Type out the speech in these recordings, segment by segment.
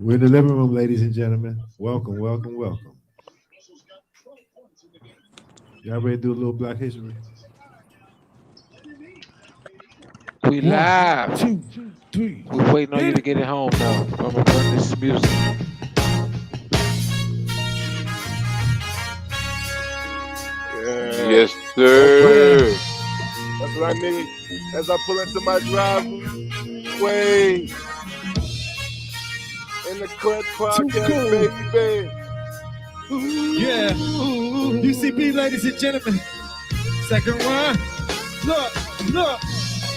We're in the living room, ladies and gentlemen. Welcome, welcome, welcome. Y'all ready to do a little Black History? We live. Two, three. We're waiting on you to get it home though. I'm gonna burn this music. Yeah. Yes, sir. That's what I need. As I pull into my driveway. In the Clip Podcast, baby. Yeah. UCB, ladies and gentlemen. Second run. Look.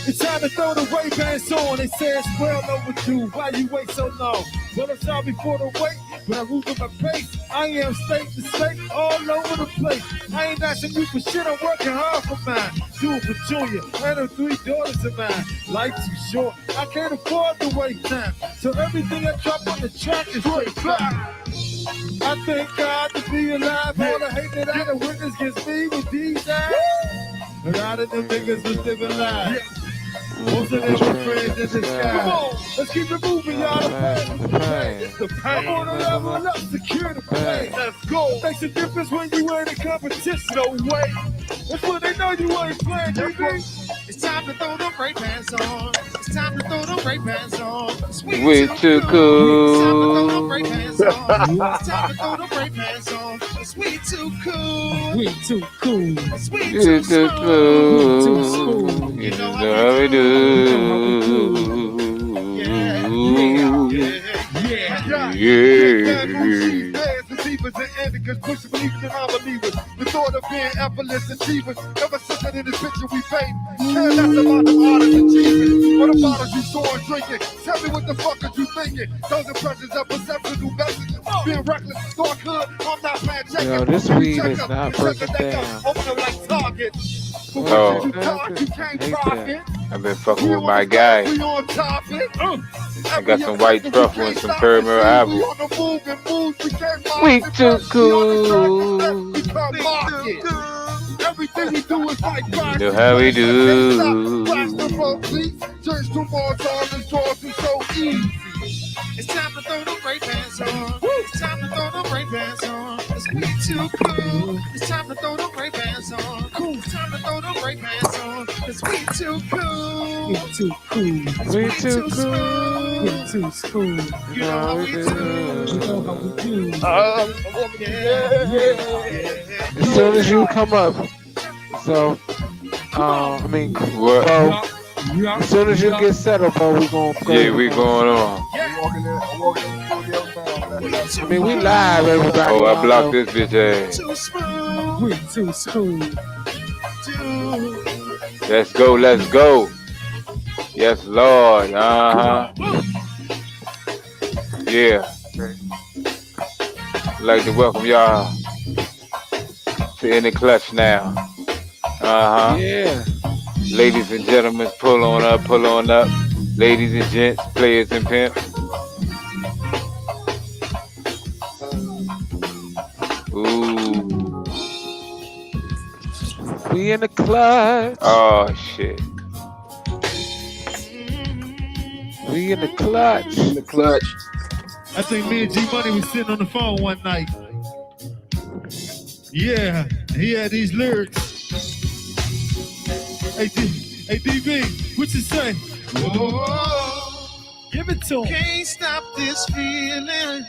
It's time to throw the Ray-Bans on. They say it's well overdue. Why you wait so long? Well, I'm sorry before the wait, but I move at my pace. I am state to state, all over the place. I ain't asking you for shit, I'm working hard for mine. Do it for Junior, and her 3 daughters of mine. Life too short, I can't afford to waste time. So everything I drop on the track is straight back. I thank God to be alive. All the hate that I done witness gets me with these eyes. A lot of them niggas was living lives. Most of them were friends in the sky. Come on, let's keep it moving, y'all. The pain. I'm on a level up, secure the pain. Let's go. Makes a difference when you ain't in competition. No way. That's when they know you ain't playing, nigga. It's time to throw them Ray-Bans on. It's time to throw them Ray-Bans on. We too cool. It's time to throw them Ray-Bans on. We too cool. We too cool. We You too cool. smooth. You know how we do. Yeah. Because pushing believers in our believers. The thought of being effortless achievers. Ever since that in this picture we paint. Care less about the artist achievement. What about us you saw and drinking? Tell me what the fuck are you thinking? Those impressions of perception, new messages. Being reckless, dark hood, I'm not playing check. Yo, this weed is not breaking down. Open them like Target. Oh. You talk, you can't profit. I've been fucking with my guy. We on topic. I got some white truffle and some caramel apple. We too cool. Everything we do is like You know how we do. Turns to more time and draws is so easy. It's time to throw the Ray-Bans on. It's time to throw the Ray-Bans on. It's we too cool. It's time to throw the Ray-Bans on. Cool. It's time to throw the Ray-Bans on. It's we too cool. We too cool. We too cool. We too smooth. You know how we do. You know how we do. Yeah. As soon as you come up, so I mean, What? bro, as soon as you get settled, bro, we gonna go. Yeah, we going on. I mean, we live, everybody. Oh, I blocked this bitch ass. Too smooth. We too smooth. Let's go, let's go. Yes, Lord. Yeah. I'd like to welcome y'all to In the Clutch now. Yeah. Ladies and gentlemen, pull on up, pull on up. Ladies and gents, players and pimps. Ooh. We in the clutch. Oh, shit. We in the clutch. In the clutch. I think me and G Money was sitting on the phone one night. Yeah, he had these lyrics. Hey, DB, what you say? Whoa, give it to him. Can't stop this feeling.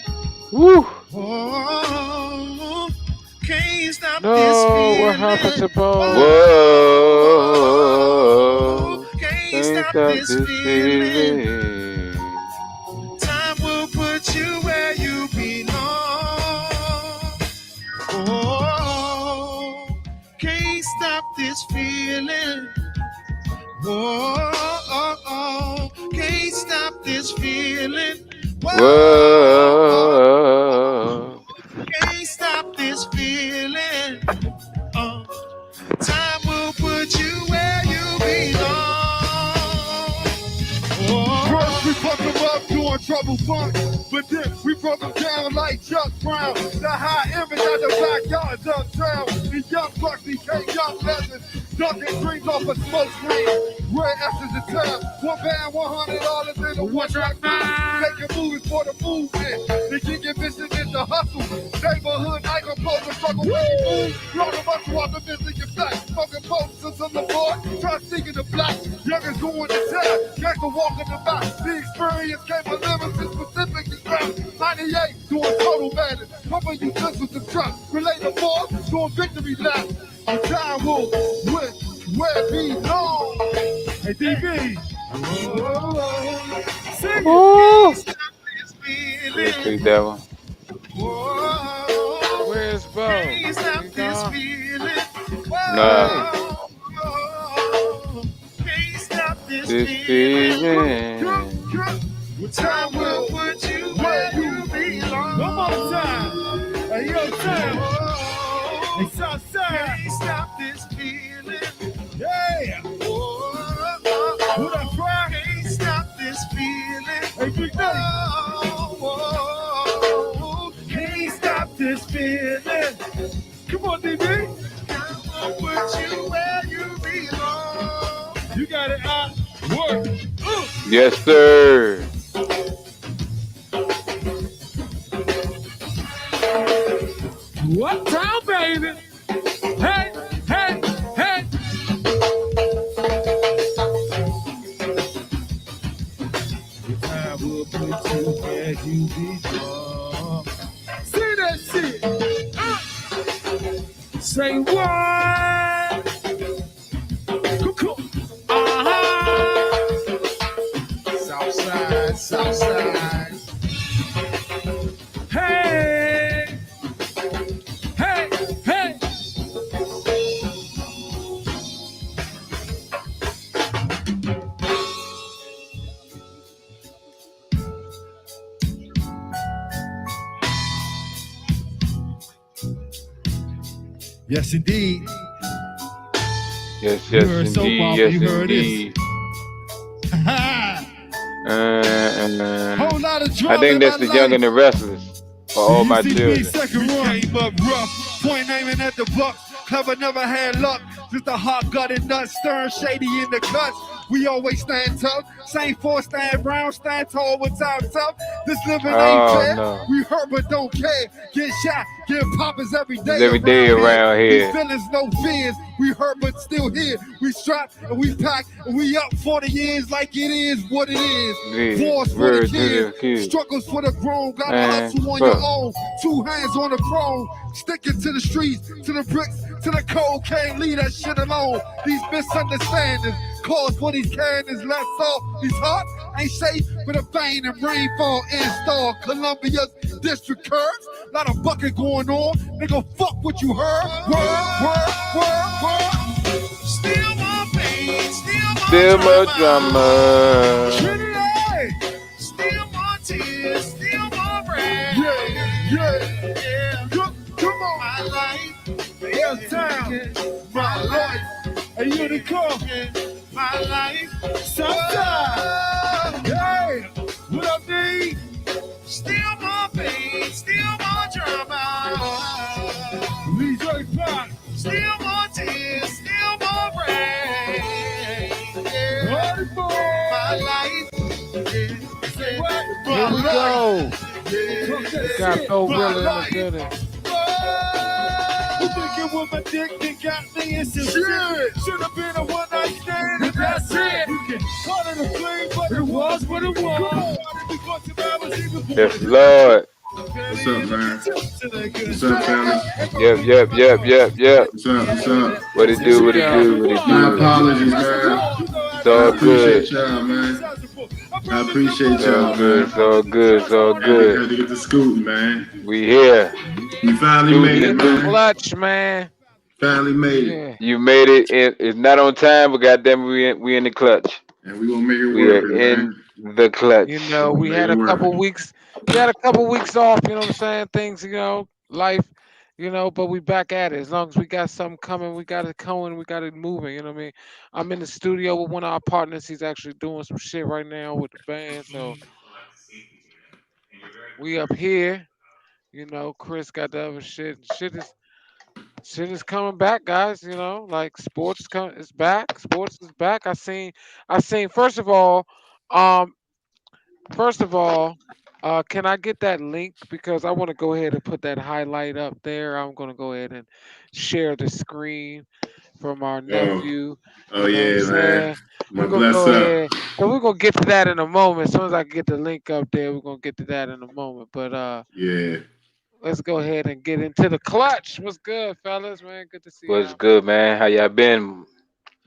Woo. Whoa, can't stop No, this feeling. what happened to Bo? Whoa. Can't stop this feeling. Time will put you where you belong. Oh, can't stop this feeling. Whoa, can't stop this feeling. Whoa. Can't stop this feeling. Time will put you where you belong. First we fuck them up doing trouble funk, but then we broke them down like Chuck Brown. The high image at the backyards uptown. The young bucks became young peasants, dunking dreams off a smoke screen. Red essence of time. One band, $100 in a one track mind. Making movies for the movement. The kick and mission is the hustle. Neighborhood, I can pose and struggle when you move. Roll the muscle off the missing your flat. Smoking posters on the board. Try sneaking the black. Youngest going to town. Gangsta walking the back. The experience came a limited specific ground. 98 doing total madness. Pumping you just with the truck. Relate the ball, doing victory lap. The time will win where it belongs. Hey, DB. Sing it. Ooh, Let's take that one. where's Bo? He's gone. Nah. This This feeling. time will put you where you belong. One more time. Hey, yo, time. Hey, Southside. Can't stop this feeling. Yeah. Who that cry? Can't stop this feeling. Hey, Big Daddy. Can't stop This feeling. Come on, DB. put you where you belong. You got it out. Work. Yes, sir. What time, baby? Hey, hey, hey. The time will put you where you belong. See that shit. Say what? Cool. Southside, Southside. Hey, hey, hey. Yes, indeed. Yes, You yes, heard soap indeed. opera, Yes, you heard this. indeed. Whole lot of I drama think in that's my the Young life. and the Restless for all my UCB children. second run. Came up rough, point aiming at the buck. Clever never had luck. Just a hot gutted nut, stern shady in the cuts. We always stand tough. Same four stand brown, stand tall with time tough. This living ain't Oh, fair. no. We hurt but don't care. Get shot, get poppers every day. Every day around here. These feelings, no fears. We hurt but still here. We strapped and we packed and we up 40 years like it is what it is. Yeah, Wars for the word to kids, the kids. struggles for the grown. Gotta Man, hustle on fuck. your own. 2 hands on the chrome, sticking to the streets, to the bricks, to the cold. Can't leave that shit alone. These misunderstandings cause for these cannons. Let's off these hearts ain't safe for the pain and rainfall install. Columbia's district curves, lot of bucket going on. Nigga, fuck what you heard. Word. Still my pain, Still my drama. Trinity. still my tears, still my breath. Yeah. Come on, my life, Yo, time. my life, Hey, unicorn. my life. Southside. Hey, what up, D? Still my pain, still my drama. Lee J. Pop. Still my tears, still my rain. Yeah. Party boy. My life. Say what? Here we go. Talk that Got shit. no real in the building. You think it was my dick that got me in some shit? Should have been a one night stand, and that's it. You can call it a fling, but it was what it was. Yes, Lord. What's up, man? What's up, fellas? Yep. What's up? What it do, what it do, what it My do. apologies, man. It's all I appreciate good. y'all, man. I appreciate It's all y'all, good, man. it's all good, it's all Had good. to get the scooting, man. We here. You finally made it, man. Clutch, man. Finally made it. Yeah. You made it. It's not on time, but goddamn, we in the clutch. And we gonna make it We work, are man. in the clutch. You know, we had a couple weeks. We had a couple weeks off. You know what I'm saying? Things, life. But we back at it. As long as we got something coming, we got it going. We got it moving. You know what I mean? I'm in the studio with one of our partners. He's actually doing some shit right now with the band. So we up here. Chris got the other shit. Shit is shit is coming back, guys. Like is back. Sports is back. I seen. Um, first of all, can I get that link because I want to go ahead and put that highlight up there. I'm gonna go ahead and share the screen from our Oh, nephew. oh You know what I'm yeah, man. saying? My We're gonna bless go up. ahead. So we're gonna get to that in a moment. As soon as I get the link up there, we're gonna get to that in a moment. But Yeah. let's go ahead and get into the clutch. What's good, fellas? Man, good to see What's y'all. good, man? How y'all been?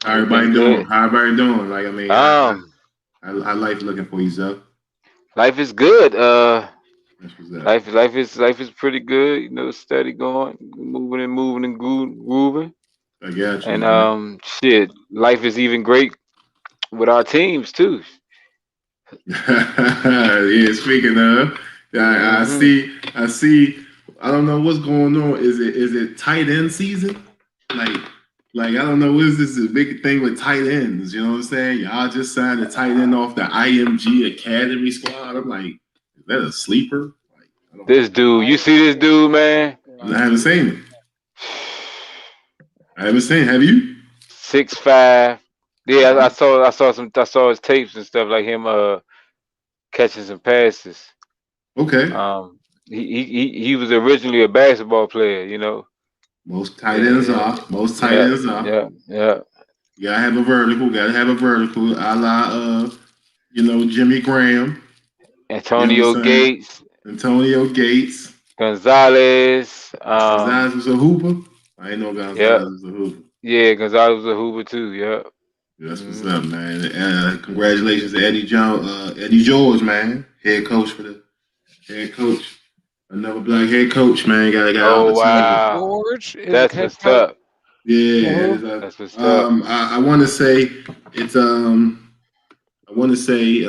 How Everything everybody doing? good? How everybody doing? Like, I mean, Um, I like looking for you, Zuck. life is good. That's what's up. Life is pretty good. Steady going, moving and grooving. I got you, And man. shit, life is even great with our teams too. Yeah, speaking of, I Hmm. see, I see. I don't know what's going on. Is it tight end season? Like, like I don't know. What is this a big thing with tight ends? You know what I'm saying? Y'all just signed a tight end off the IMG Academy squad. I'm like, is that a sleeper? Like, I don't. This dude, I you see this dude, man? I haven't seen it. I haven't seen it. Have you? 6'5". Yeah, I saw his tapes and stuff like him catching some passes. Okay. Um, he was originally a basketball player. Most tight Yeah, ends yeah, are. Most tight yeah, ends are. yeah, yeah. You gotta have a vertical. Gotta have a vertical. A la, Jimmy Graham. You know what I'm Antonio saying? Gates, Antonio Gates. Gonzalez. Gonzalez was a hooper. I ain't know Yeah, Gonzalez was a hooper. yeah. Gonzalez was a Hoover too. Yeah. That's what's Hmm. up, man. Congratulations to Eddie George, man, head coach, another black head coach, man. Got an Oh opportunity. wow, George is that's head what's coach. up. Yeah, it For is a. That's what's up. I want to say it's I want to say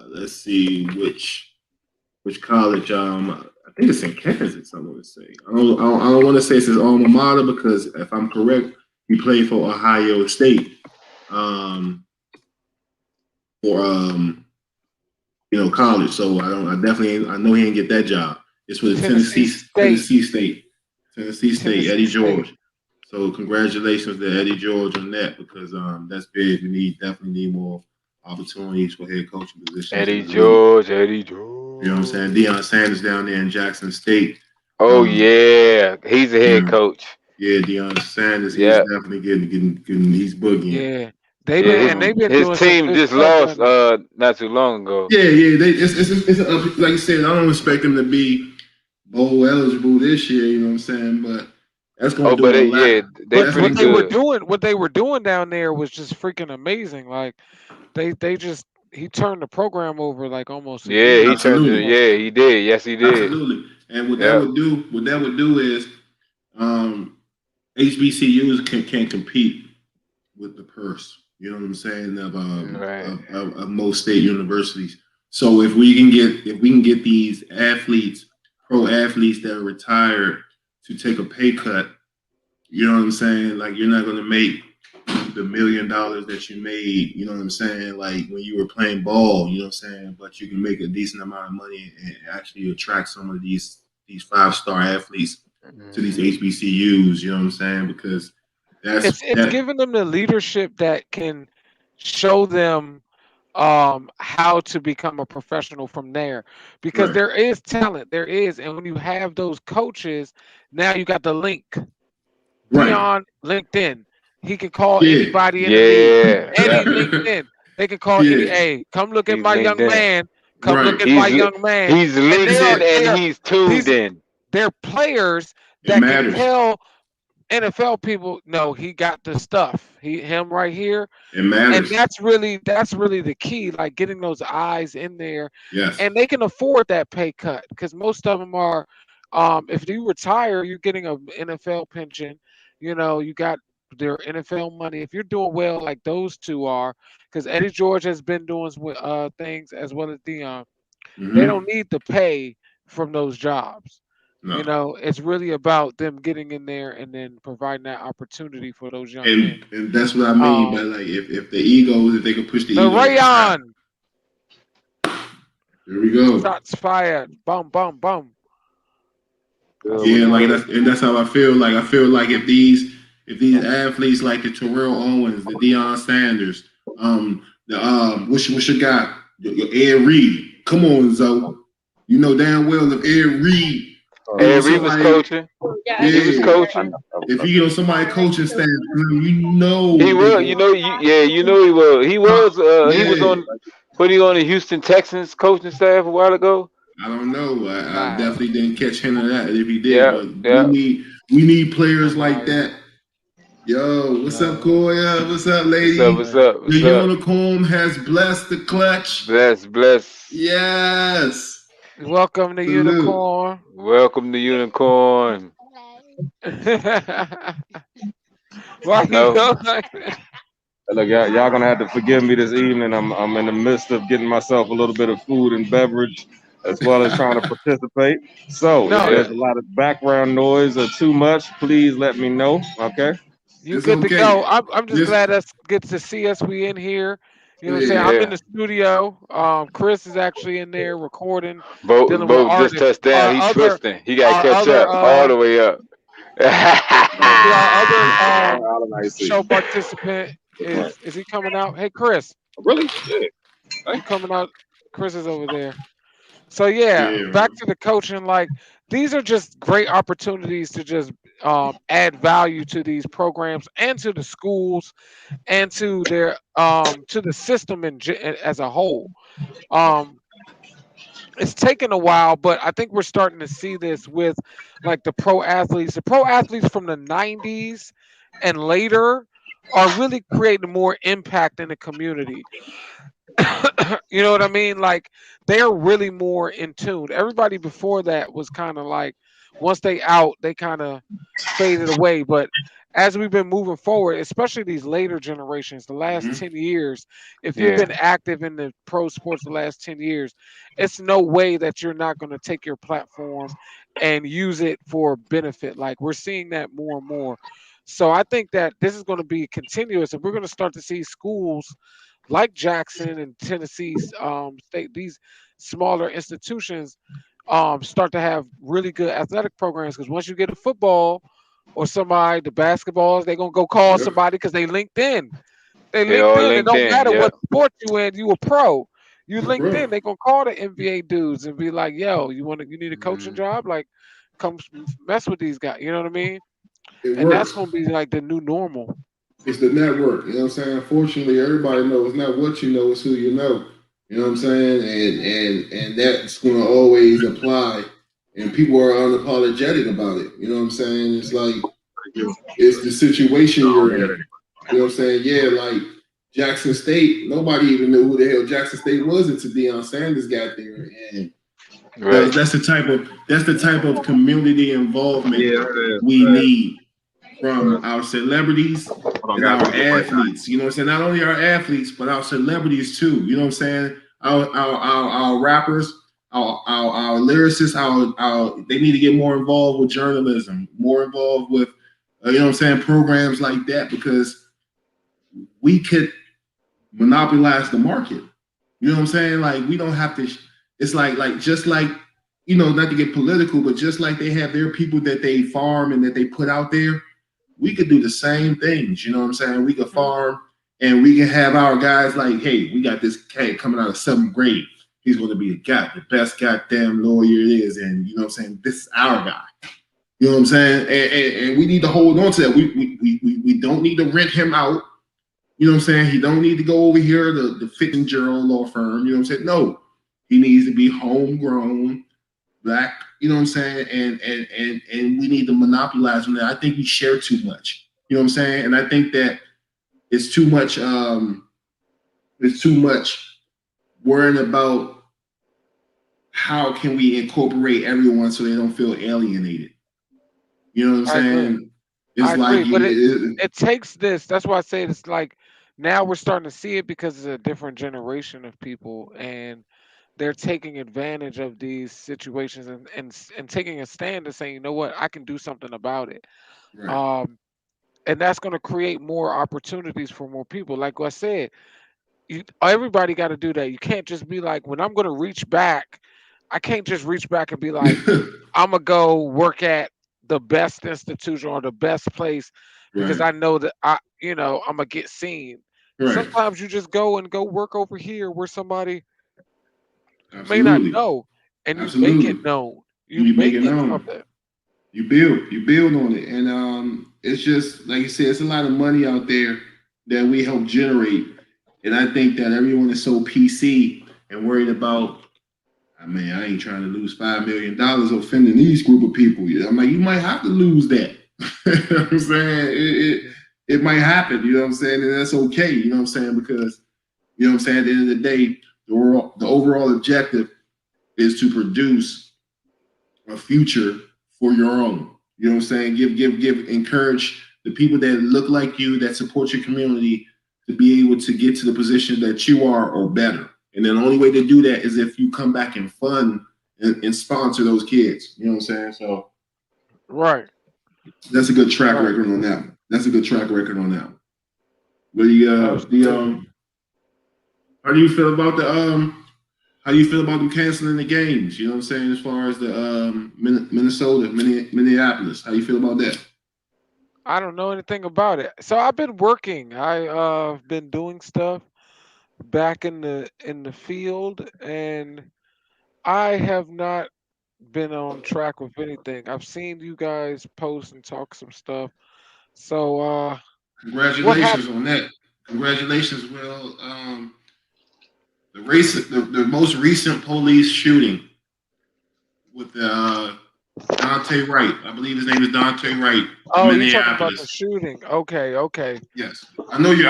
let's see which college. I think it's in Kansas. I want to say. I don't want to say it's his alma mater because if I'm correct, he played for Ohio State. Um, for college. So I don't. I definitely. I know he didn't get that job. It's for the Tennessee State. Tennessee State, Tennessee Eddie State. George. So congratulations to Eddie George on that because that's big. We definitely need more opportunities for head coaching positions in Eddie the league. George, Eddie You know what I'm saying? George. Deion Sanders down there in Jackson State. Oh Um, yeah, he's a you head know, coach. yeah, Deion Sanders. He's Yeah, definitely getting. He's boogieing. Yeah, yeah. they've Um, been His doing some team good just stuff down lost there. not too long ago. yeah. It's like you said. I don't expect him to be bowl eligible this year, you know what I'm saying? But that's gonna Oh, do but a lot. yeah, they But That's pretty what gonna they were do good. doing, down there was just freaking amazing. Like they just he turned the program over like almost Yeah, he immediately. turned it. absolutely, Yeah, he did. Yes, he did. absolutely. And Yeah. what that would do is um HBCUs can compete with the purse. You know what I'm saying Right. of most state universities. So if we can get these athletes, pro athletes that are retired to take a pay cut. You know what I'm saying? Like you're not gonna make the $1 million that you made, you know what I'm saying? Like when you were playing ball, you know what I'm saying? But you can make a decent amount of money and actually attract some of these 5-star athletes to these Hmm. HBCUs, you know what I'm saying? Because It's that giving them the leadership that can show them how to become a professional from there because right. there is talent there is, and when you have those coaches, now you got the link. Right. Dion LinkedIn. He can call Yeah. anybody in the league. Yeah. Any Yeah. LinkedIn. They can call any. Yeah. Hey, come look at He's my young LinkedIn. man. Come look Right. at my He's young man. he's And It's LinkedIn it. and he's tuned these in. they're players It that can matters. tell NFL people, no, he got the stuff. Him right here, It and matters. that's really the key, like getting those eyes in there, Yes. and they can afford that pay cut because most of them are. If you retire, you're getting a NFL pension. You got their NFL money. If you're doing well, like those two are, because Eddie George has been doing things as well as Dion. They Mm-hmm. don't need the pay from those jobs. No. It's really about them getting in there and then providing that opportunity for those young men. And that's what I mean by Um, like if the egos, if they can push the the egos to the side. Rayon Here we go. shots fired. Bum bum bum. That's Yeah, what's like up. that's how I feel. Like I feel like if these athletes like the Terrell Owens, the Deion Sanders, the what's your guy, Ed Reed. Come on, Zoe. You know damn well if Ed Reed get on Ed Reed was somebody, coaching. He was yeah. coaching. If you get on somebody coaching staff, you He know they was, go, yeah, you know he was. He was yeah. on. Put he on the Houston Texans coaching staff a while ago? I don't know. I Nah, definitely didn't catch hint of that if he did, Yeah, but yeah. we need players like nobody. that. Yo, what's up, No. Koya? What's up, What's up? lady? What's Yeah. up? The What's up? unicorn has blessed the clutch. Bless, bless. Yes. Welcome to Salute. Unicorn. Welcome to Unicorn. Why you No, go like that? Look, y'all gonna have to forgive me this evening. I'm in the midst of getting myself a little bit of food and beverage, as well as trying to participate. So if No, yeah. there's a lot of background noise or too much, please let me know. Okay. you It's good to okay. go. I'm just This, glad us get to see us. We in here. You know what I'm saying? I'm yeah. in the Yeah. studio. Chris is actually in there recording, dealing with Bo just artists. touched down. He twisting. He got to Our catch other up all the way up. see our other Out of nice show seat. participant Right. is he coming out? Hey Chris, Really? Yeah. you coming out? Chris is over there. So yeah, Yeah. back to the coaching. Like these are just great opportunities to just add value to these programs and to the schools and to their to the system as a whole. Um, it's taken a while, but I think we're starting to see this with like the pro athletes. The pro athletes from the '90s and later are really creating more impact in the community. You know what I mean? Like they're really more in tune. Everybody before that was kind of like once they out, they kind of faded away. But as we've been moving forward, especially these later generations, the last Hmm. 10 years, if you've Yeah. been active in the pro sports the last 10 years, it's no way that you're not going to take your platform and use it for benefit. Like we're seeing that more and more. So I think that this is going to be continuous, and we're going to start to see schools like Jackson and Tennessee's state, these smaller institutions start to have really good athletic programs because once you get a football or somebody, the basketballs, they're gonna go call Yep. somebody because they linked in. They They linked all in. It linked don't in. matter Yep. what sport you in, you a pro. You Yeah, linked bro. in, they gonna call the NBA dudes and be like, yo, you need a coaching Mhm. job? Like, come mess with these guys. You know what I mean? It And that's works. gonna be like the new normal. It's the network. You know what I'm saying? Unfortunately, everybody knows it's not what you know, it's who you know. You know what I'm saying? And that's gonna always apply. And people are unapologetic about it. You know what I'm saying? It's like it's the situation you're in. You know what I'm saying? Yeah, like Jackson State, nobody even knew who the hell Jackson State was until Deion Sanders got there. And Right. that's the type of community involvement Yeah. we need from our celebrities Hold on, and guys. our I'm getting ready. athletes. You know what I'm saying? Not only our athletes, but our celebrities too. You know what I'm saying? Our rappers, our lyricists, our they need to get more involved with journalism, more involved with you know what I'm saying, programs like that because we could monopolize the market. You know what I'm saying? Like we don't have to. It's like just like you know, not to get political, but just like they have their people that they farm and that they put out there, we could do the same things. You know what I'm saying? We could Mhm. farm and we can have our guys like, hey, we got this kid coming out of seventh grade. He's going to be the best goddamn lawyer it is, and you know what I'm saying? This is our guy. You know what I'm saying? And we need to hold on to that. We don't need to rent him out. You know what I'm saying? He don't need to go over here to the Fitzgerald law firm. You know what I'm saying? No, he needs to be homegrown, black. You know what I'm saying? And we need to monopolize on that. I think we share too much. You know what I'm saying? And I think that it's too much. It's too much worrying about how can we incorporate everyone so they don't feel alienated. You know what I'm I agree. saying? It's I like agree, but you. it takes this. That's why I say it's like now we're starting to see it because it's a different generation of people and they're taking advantage of these situations and taking a stand and saying, you know what, I can do something about it. Right. Um, and that's going to create more opportunities for more people. Like I said, everybody got to do that. You can't just be like, when I'm going to reach back, I can't just reach back and be like, I'm gonna go work at the best institution or the best place because Right. I know that I'm gonna get seen. Right. Sometimes you just go work over here where somebody may not Absolutely. know, and you make it Absolutely. known. You You make make it it known. something. You build on it, and it's just like you said, it's a lot of money out there that we help generate, and I think that everyone is so PC and worried about. I mean, I ain't trying to lose $5 million offending these group of people. I'm like, you might have to lose that. You know what I'm saying? It might happen. You know what I'm saying? And that's okay. You know what I'm saying? Because you know what I'm saying. At the end of the day, the overall objective is to produce a future for your own. You know what I'm saying? Encourage the people that look like you, that support your community, to be able to get to the position that you are or better. And then the only way to do that is if you come back and fund and sponsor those kids. You know what I'm saying? So Right, that's a good track right. record on that one. That's a good track record on that one. But Absolutely. how do you feel about the how do you feel about them canceling the games? You know what I'm saying? As far as the Minnesota, Minneapolis, how you feel about that? I don't know anything about it. So I've been working. I've been doing stuff back in the field, and I have not been on track with anything. I've seen you guys post and talk some stuff. So what Congratulations happened? on that. Congratulations, Will. The most recent police shooting with Dante Wright. I believe his name is Dante Wright in Oh, you're talking about the Minneapolis. shooting. Okay, okay. Yes, I know you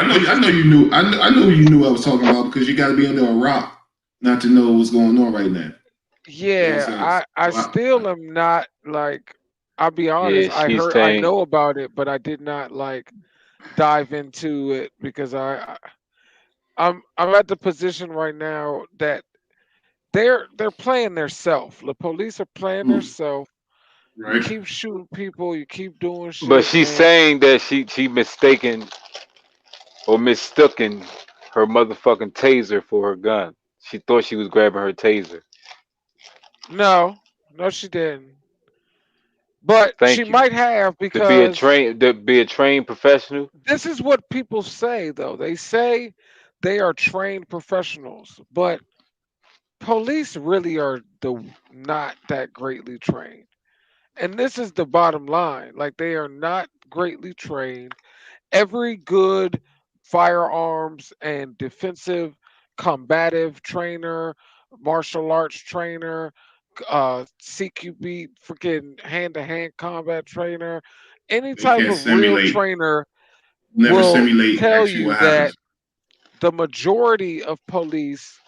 knew. I know you knew what I was talking about because you got to be under a rock not to know what's going on right now. You know what Yeah, I'm saying? I So still am not like, I'll be Yeah, honest, she's I saying, know about it, but I did not like dive into it because I'm at the position right now that they're playing their self. The police are playing their mm, self. You right. keep shooting people, you keep doing but shit, she's and saying that she mistaken or mistooken her motherfucking taser for her gun. She thought she was grabbing her taser. no, no, she didn't. But she Thank you. might have because To be a trained professional. this is what people say, though. They say they are trained professionals, but police really are the not that greatly trained. And this is the bottom line. Like, they are not greatly trained. Every good firearms and defensive combative trainer, martial arts trainer, CQB, freaking hand to hand combat trainer, any They type can't of real simulate. trainer Never will simulate tell actually you what that happens. the majority of police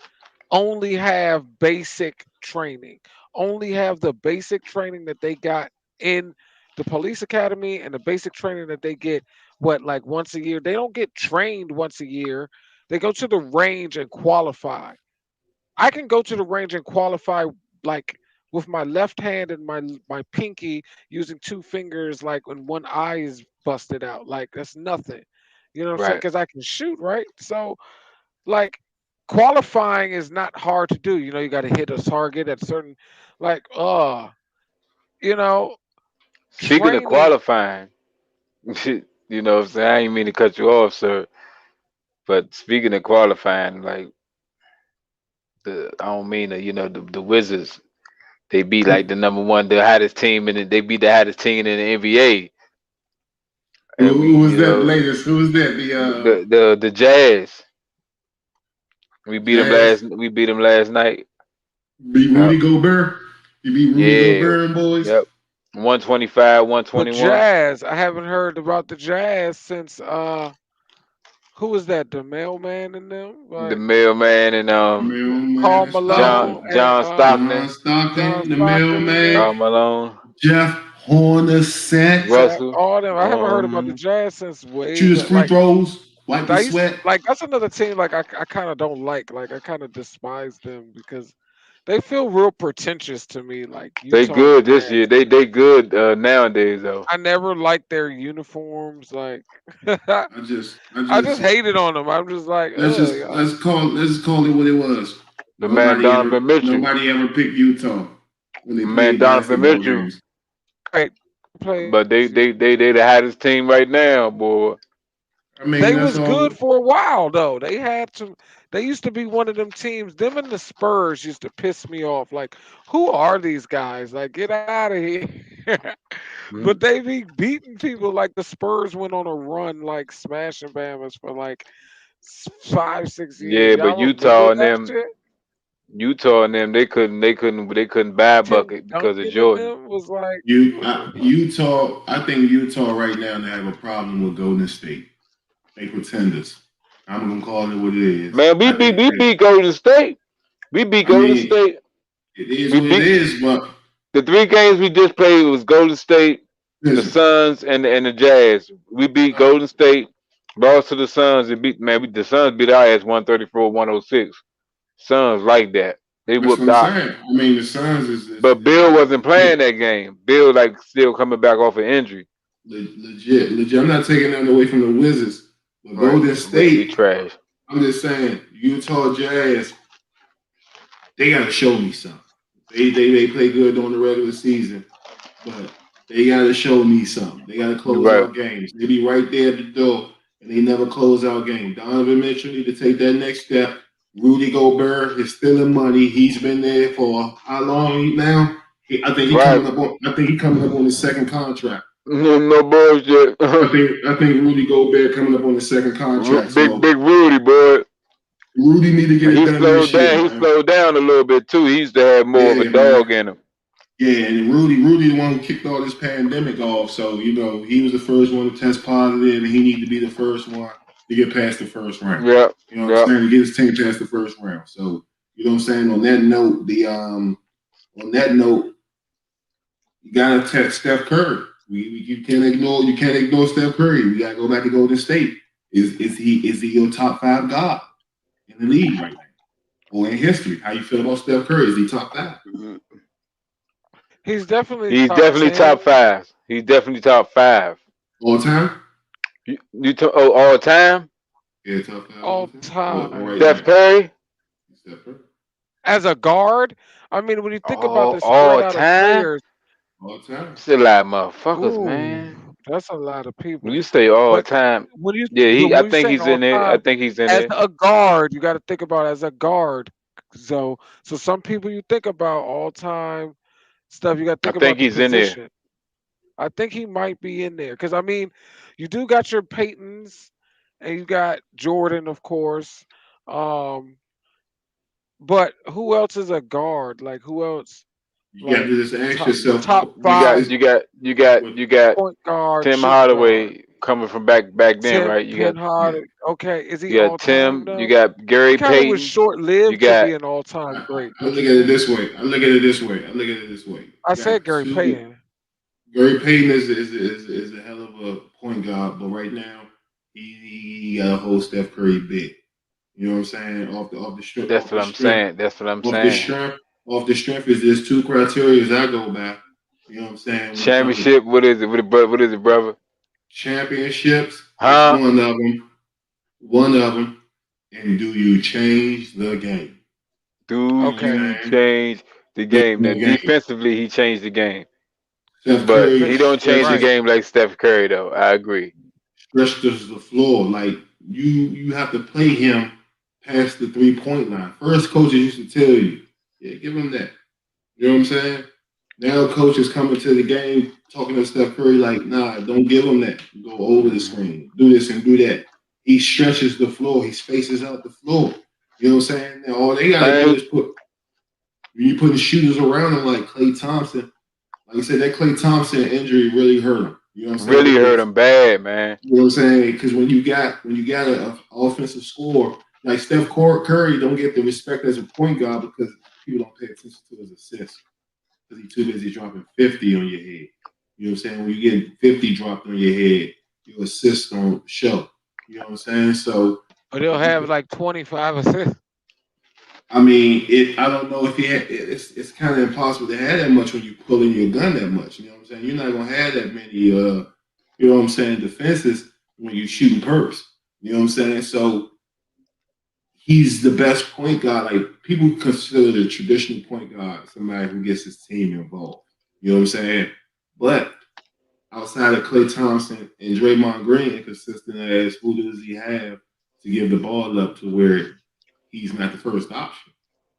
only have basic training, only have the basic training that they got in the police academy and the basic training that they get, what, like once a year. They don't get trained once a year. They go to the range and qualify. I can go to the range and qualify like with my left hand and my pinky using two fingers, like when one eye is busted out. Like, that's nothing. You know what I'm saying? Right. Because I can shoot, right? So, like, qualifying is not hard to do. You got to hit a target at certain, like, you know, Speaking of training. qualifying, you know what I'm saying? I ain't mean to cut you off, sir. But speaking of qualifying, like I don't mean to, the Wizards, they beat like the number one, the hottest team they beat the hottest team in the NBA. Who, And we, who was that latest? Who was that? The the Jazz, Jazz we beat them last night. beat Yep. Rudy Gobert. You beat Rudy Yeah. Gobert and boys. Yep. 125, The 121. Jazz. I haven't heard about the Jazz since who was that? The mailman in them, The like mailman and Carl Mailman Malone Stockton. and John John Stockton, John Stockton, the Stockton and them. mailman. Carl Malone, Jeff Hornacek. Zach, Russell. all them. I haven't heard about the Um, Jazz since way shoot his back. free Like, throws. Wipe the I used sweat. like that's another team like I kind of don't like. Like, I kind of despise them because they feel real pretentious to me, like They Utah good this year. Jazz. They good nowadays though. I never liked their uniforms. Like, I I just just hated on them. I'm just like, ugh, y'all. let's call it what it was. The man Donovan Mitchell. Nobody ever picked Utah when they Man played Donovan basketball Mitchell. games. Right. Play. But they the hottest team right now, boy. I mean, They that's was good all. for a while though. They had some. They used to be one of them teams. Them and the Spurs used to piss me off. Like, who are these guys? Like, get out of here. But they be beating people. Like the Spurs went on a run, like smashing Bamas for like 5, 6 years. Yeah, but Y'all remember that shit? Utah and them, they couldn't buy a Tim bucket because of Duncan and Jordan. them was like, Utah. I think Utah right now they have a problem with Golden State. They pretenders. I'm gonna call it what it is. Man, we beat Golden State. We beat I Golden mean, State. it is We what it beat is, but the 3 games we just played was Golden State, the listen, Suns, and the Jazz. We beat Golden State, lost to the Suns, and the Suns beat our ass 134-106. Suns like that. They that's what whooped I'm out. saying. I mean, the Suns But Bill wasn't playing that game. Bill like still coming back off an injury. legit. I'm not taking nothing away from the Wizards, but Right. Golden Be State. trash. I'm just saying, Utah Jazz. They gotta show me something. They play good during the regular season, but they gotta show me something. They gotta close Right. out games. They be right there at the door, and they never close out games. Donovan Mitchell need to take that next step. Rudy Gobert is still in money. He's been there for how long now? I think Right. he coming up on his second contract. No bullshit. I think Rudy Gobert coming up on his second contract. So Big Rudy, boy. Rudy need to get it He done slowed this year. down. He Man. slowed down a little bit too. He used to have more of a Yeah, dog in him. Yeah, and Rudy the one who kicked all this pandemic off. So, he was the first one to test positive, and he needed to be the first one to get past the first round. Yeah. You know what I'm saying? To get his team past the first round. So, you know what I'm saying? On that note, you gotta test Steph Curry. You can't ignore Steph Curry. We gotta go back to Golden State. Is he your top 5 guy in the league right now? Or in history? How you feel about Steph Curry? Is he top 5? he's definitely He's top definitely 10. top 5. He's definitely top 5. All time? All time? Yeah, top 5. All time. Right Steph now. Curry? Steph Curry. As a guard, I mean, when you think about the All spread out of time? players, All time. Still a lot of motherfuckers, man. ooh, that's a lot of When people. you say all But time, when you yeah, I when you think say he's all in there. I time, think he's in as there. a guard, you got to think about it as a guard. So some people you think about all time stuff, you got to I think think about the he's in there. position. I think he might be in there because I mean, you do got your Peytons and you got Jordan, of course. Um, but who else is a guard? Like who else? You got Like to just ask top yourself. top You got five you got you got What, you got point guard, Tim shooting guard. Hardaway coming from back then, Tim right? yeah. Penhard. Okay, is he You got all time Tim, you though? got He Gary kind of was Payton, short you lived to got be an all time great, I don't look you at it think? this way. I You got said Gary two. Payton. Gary Payton is a hell of a point guard, but right now he got a whole Steph Curry big. You know what I'm saying? Off the strength, that's what I'm saying. That's what I'm off the saying. strength, off the strength is there's 2 criteria I go by. You know what I'm saying? When it comes to Championship, what is it? What is it, brother? championships, it's Huh? one of them. One of them. And do you change the game? Do Okay. you change the game? Now The game. defensively he changed the game. Steph But Curry he don't change the Right. stretches game like Steph Curry though. I agree. stretches the floor. Like you have to play him past the 3-point line. First, coaches used to tell you, yeah, give him that. You know what I'm saying? Now coaches coming to the game talking to Steph Curry like, nah, don't give him that. Go over the screen. Do this and do that. He stretches the floor. He spaces out the floor. You know what I'm saying? Now, all they gotta do Man, is when you putting shooters around him like Klay Thompson. Like I said, that Klay Thompson injury really hurt him. You know what I'm saying? really hurt Because him bad, man. you know what I'm saying? Because when you got an offensive score like Steph Curry, don't get the respect as a point guard because people don't pay attention to his assists because he's too busy dropping 50 on your head. You know what I'm saying? When you get 50 dropped on your head, your assists don't show. You know what I'm saying? So, But he'll have like 25 assists. I mean, I don't know if he had. It's kind of impossible to have that much when you pulling your gun that much. You know what I'm saying? You're not gonna have that many. You know what I'm saying? Defenses when you shooting perps. You know what I'm saying? So he's the best point guard. Like people consider the traditional point guard somebody who gets his team involved. You know what I'm saying? But outside of Klay Thompson and Draymond Green, inconsistent as who does he have to give the ball up to where he's not the first option?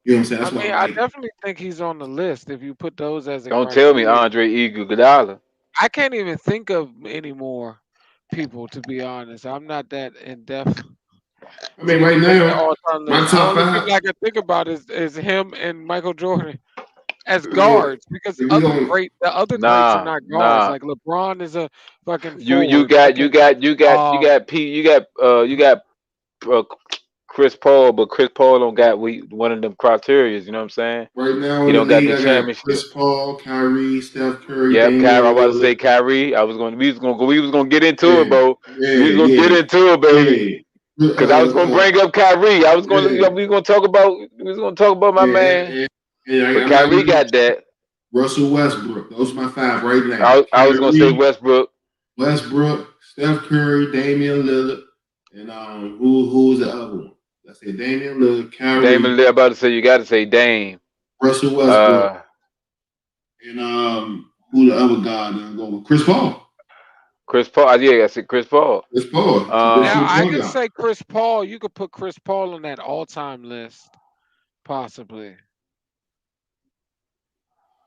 You know what I'm saying? I That's why mean, I'm I like, definitely think he's on the list if you put those as a Don't tell me criteria. Andre Iguodala. I can't even think of any more people, to be honest. I'm not that in depth I to mean, right even make an now, all time my list. The top only thing five. I can think about is him and Michael Jordan as If guards because we don't, the other greats are Nah, not guards. nah. Like LeBron is a fucking You forward. got you Fucking got you got you um got P you got uh, Chris Paul, but Chris Paul don't got one of them criterias. You know what I'm saying? right now He in the don't got league, the I got championship. Chris Paul, Kyrie, Steph Curry, Yep, Kyrie. I Damian was about to Lillard. say Kyrie. I was going. We was gonna get into it, Yeah, bro. We was gonna get yeah, into it, baby. yeah, Cause I was gonna bring up Kyrie. I was gonna. yeah. We gonna talk about. We was gonna talk about my Yeah, man. and But I'm not Kyrie even got that. Russell Westbrook. Those are my five right now. I was gonna say Kyrie, Westbrook. Westbrook, Steph Curry, Damian Lillard, and who's the other one? I said Damian Lillard, Damon Kyrie, Lee. About to say you got to say Dame. Russell Westbrook, Uh, and who the other guy that I'm going with? Chris Paul. Chris Paul. Yeah, I said Chris Paul. Chris Paul, now Um, traditional I point could guard. say Chris Paul. You could put Chris Paul on that all time list, possibly.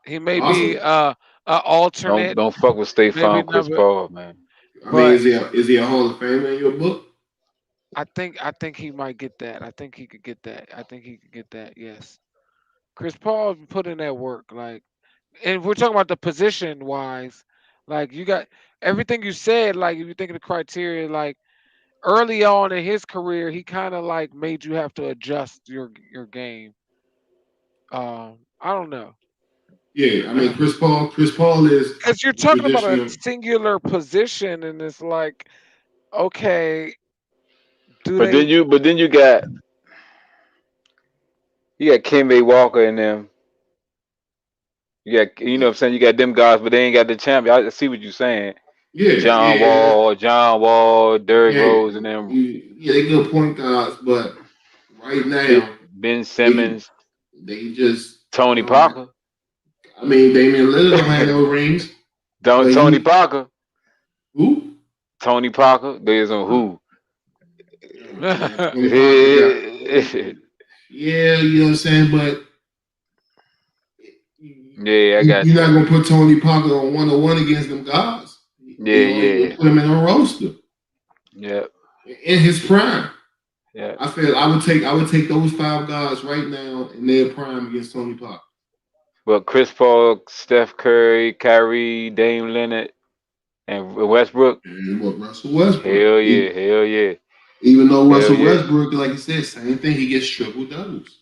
He may be Awesome. a alternate, don't fuck with State maybe Farm, Chris number, Paul, man. I mean, but is he a Hall of Famer in your book? I think he might get that. I think he could get that. I think he could get that. Yes, Chris Paul put in that work. Like, and if we're talking about the position wise, like you got everything you said. Like, if you think of the criteria, like early on in his career, he kind of like made you have to adjust your game. I don't know, Yeah, I mean Chris Paul. Chris Paul is because you're the talking about a traditional. singular position, and it's like, okay, do But they? then you got Kemba Walker in them. You know what I'm saying. You got them guys, but they ain't got the champion. I see what you're saying. Yeah, yeah, John Wall, Derrick yeah. Rose, and them. Yeah, they good point guards, but right now Ben they Simmons, they just Tony don't. Parker, I mean, Damian Lillard don't have no rings, don't but Tony he Parker, who? Tony Parker. There's on who. Yeah, Tony Parker got. Yeah, you know what I'm saying, but Yeah, I got you're you. not gonna put Tony Parker on 1-on-1 against them guys. Yeah, You're yeah, gonna put him in a roster yeah, in his prime. yeah. I feel I would take those five guys right now in their prime against Tony Parker. But Chris Paul, Steph Curry, Kyrie, Dame Leonard, and Westbrook. And what Russell Westbrook? Hell yeah, hell yeah, Even though hell Russell yeah. Westbrook, like you said, same thing, he gets triple doubles.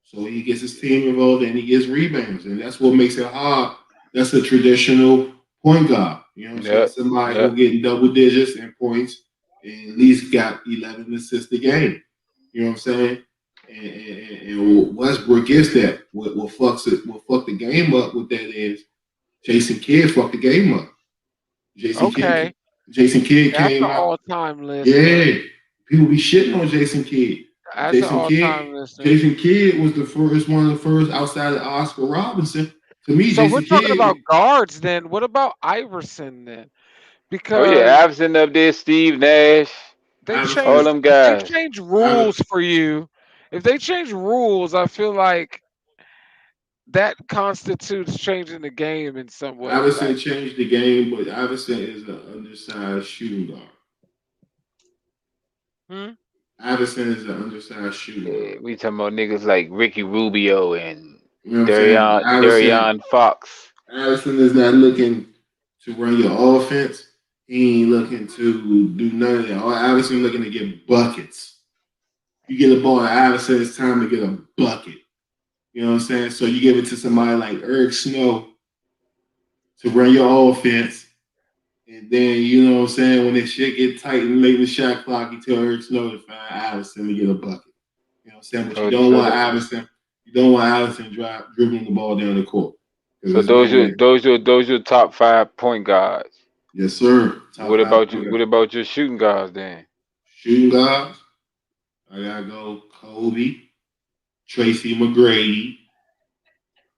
So he gets his team involved and he gets rebounds. And that's what makes it hard. That's a traditional point guard. You know what I'm saying? Yep, Somebody who yep. getting double digits in points and at least got 11 assists a game. You know what I'm saying? And Westbrook gets that. What fucks it, what fuck the game up with that is Jason Kidd fucked the game up. Jason Kidd, Okay, Jason Kidd that's an came out. all-time lister. Yeah, people be shitting on Jason Kidd. That's an Jason Kidd, all-time lister. Jason Kidd was the first one of the first outside of Oscar Robinson. To me, So we're Jason talking Kidd, about guards then. What about Iverson then? Oh yeah, Because Iverson up there, Steve Nash, they Iverson all is, changed them if they guys. change Iver- rules for you, if they change rules, I feel like that constitutes changing the game in some way. Iverson Like, changed the game, but Iverson is an undersized shooting guard. hmm? Iverson is an undersized shooting Yeah, guard. we talking about niggas like Ricky Rubio and You know what I'm saying? Darion Fox. Iverson is not looking to run your offense. He ain't looking to do none of that. All Iverson looking to get buckets. You get a ball at Iverson, it's time to get a bucket. You know what I'm saying? So you give it to somebody like Eric Snow to run your offense. And then, you know what I'm saying, when this shit get tight and late in the shot clock, you tell Eric Snow to find Iverson to get a bucket. You know what I'm saying? But So so th- You don't want Iverson dribbling the ball down the court. Because so there's no way. those your top 5 point guards. Yes, sir. Top What five about you? point What guard. about your shooting guards then? Shooting guards. I gotta go Kobe, Tracy McGrady.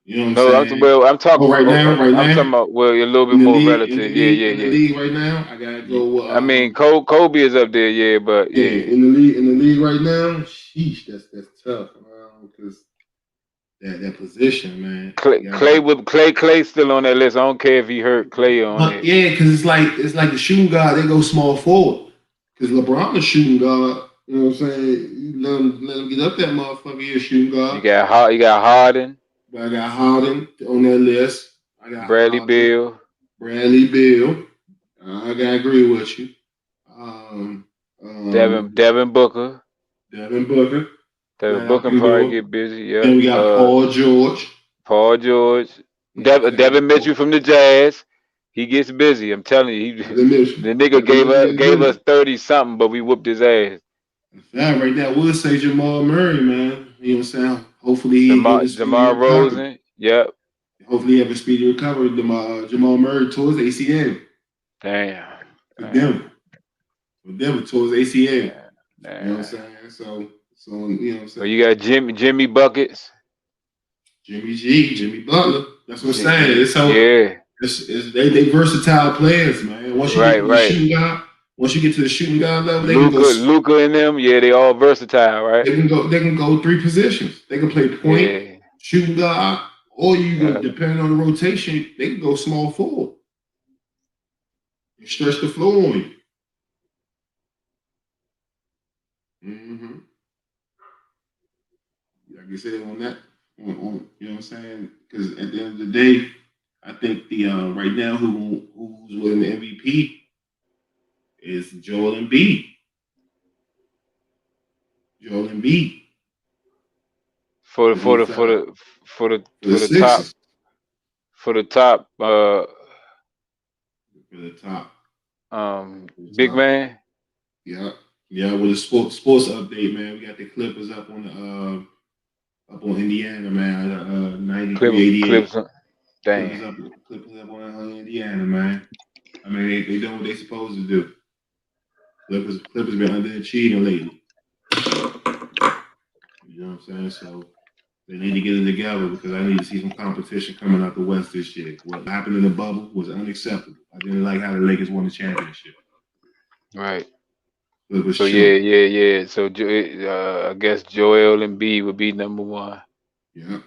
You know what I'm No, saying? I'm Oh, talking. right I'm now, talking about well, a little bit more relative. Yeah, in the yeah, league right now, I gotta yeah. go. I mean, Kobe is up there. Yeah, but Yeah, yeah, in the league right now, sheesh, that's tough. Because that position, man. You gotta go. Clay still on that list. I don't care if he hurt. Clay on But there. yeah, because it's like the shooting guard, they go small forward. Because LeBron is shooting guard. You know what I'm saying? You let him get up that motherfucker. He a shooting guard. You got Harden, But I got Harden on that list. I got Bradley Harden, Beal, Bradley Bill. I gotta agree with you. Um, um, Devin Booker. Devin Booker. Devin That I Booker can probably go. get busy. Then Yep. we got Paul George. Paul George. You know what I'm saying? Devin Mitchell from the Jazz. He gets busy. I'm telling you, Devin Mitchell. the nigga Devin Mitchell gets gave us busy. 30 something, but we whooped his ass. Yeah, right now, I would say Jamal Murray, man. You know what I'm saying? Hopefully he give a speedy Jamar recovery. Rosen. Yep. Hopefully he have a speedy recovery. Jamal Murray towards ACL Damn. for Damn. Denver. For Denver towards ACL. You know what I'm Damn. saying? So you know what I'm Well, you saying? got Jimmy Buckets. Jimmy G, Jimmy Butler. That's what I'm saying. Yeah. They versatile players, man. Right. Once you get to the shooting guard level, they can go. Luca and them. Yeah, they all versatile, right? They can go. They can go three positions. They can play point, Yeah. shooting guard, or you Yeah. can, depending on the rotation, they can go small forward and stretch the floor on you. Mm-hmm. Like you said on that, you know what I'm saying? Because at the end of the day, I think the right now who's winning the MVP is Joel Embiid. Joel Embiid. For the Because he's for the for the top Sixers. for the top For the top. For the big top. man. Yeah. Yeah, with the sports update, man. We got the Clippers up on the up on Indiana, man. 93-88. Damn. Clippers up on Indiana, man. I mean, they doing what they supposed to do. Clippers been underachieving lately. You know what I'm saying? So they need to get it together because I need to see some competition coming out the West this year. What happened in the bubble was unacceptable. I didn't like how the Lakers won the championship. Right. It was So short. yeah. So I guess Joel Embiid would be number one. Yeah.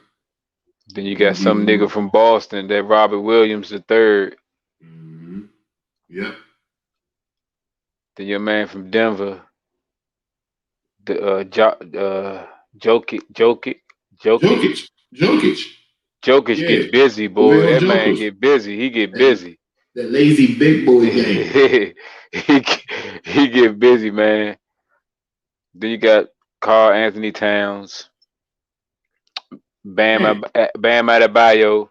Then you He'll got be some number. nigga from Boston, that Robert Williams the third. Mm-hmm. Yep. Then your man from Denver, the Jokic. Jokic. Jokic Yeah. get busy, boy. Lavelle That man Jokic. get busy. He get That, busy. that lazy big boy game. He get busy, man. Then you got Carl Anthony Towns, Yeah. Bam Adebayo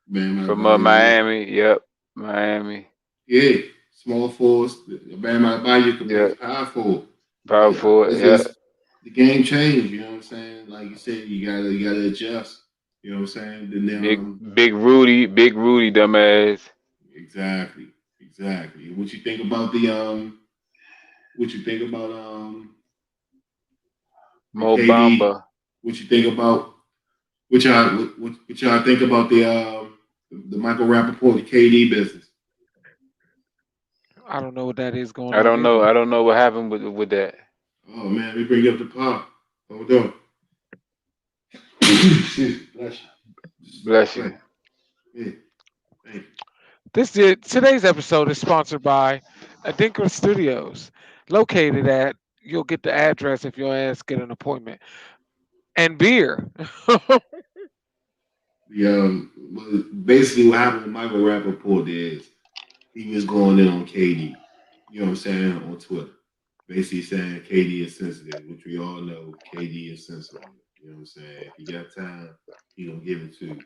Bam from Adebayo. Miami. Yep, Miami. Yeah. Small force. Bam Adebayo can play Yep, power forward. power But forward. it's Yeah, just the game changed. You know what I'm saying? Like you said, you gotta adjust. You know what I'm saying? Then Big Rudy, dumbass. exactly. What you think about the What you think about the Mo KD? Bamba. What you think about what y'all think about the Michael Rappaport, the KD business? I don't know what that is going on I either. don't know what happened with that. Oh man, we bring up the pop. Hold on. Bless you. Bless you. Right. Yeah. Thank you. Today's episode is sponsored by Adinka Studios, located at, you'll get the address if your ass get an appointment, and beer. Basically what happened with Michael Rappaport is he was going in on KD. You know what I'm saying on Twitter. Basically saying KD is sensitive, which we all know KD is sensitive. You know what I'm saying? If he got time, he gonna give it to you.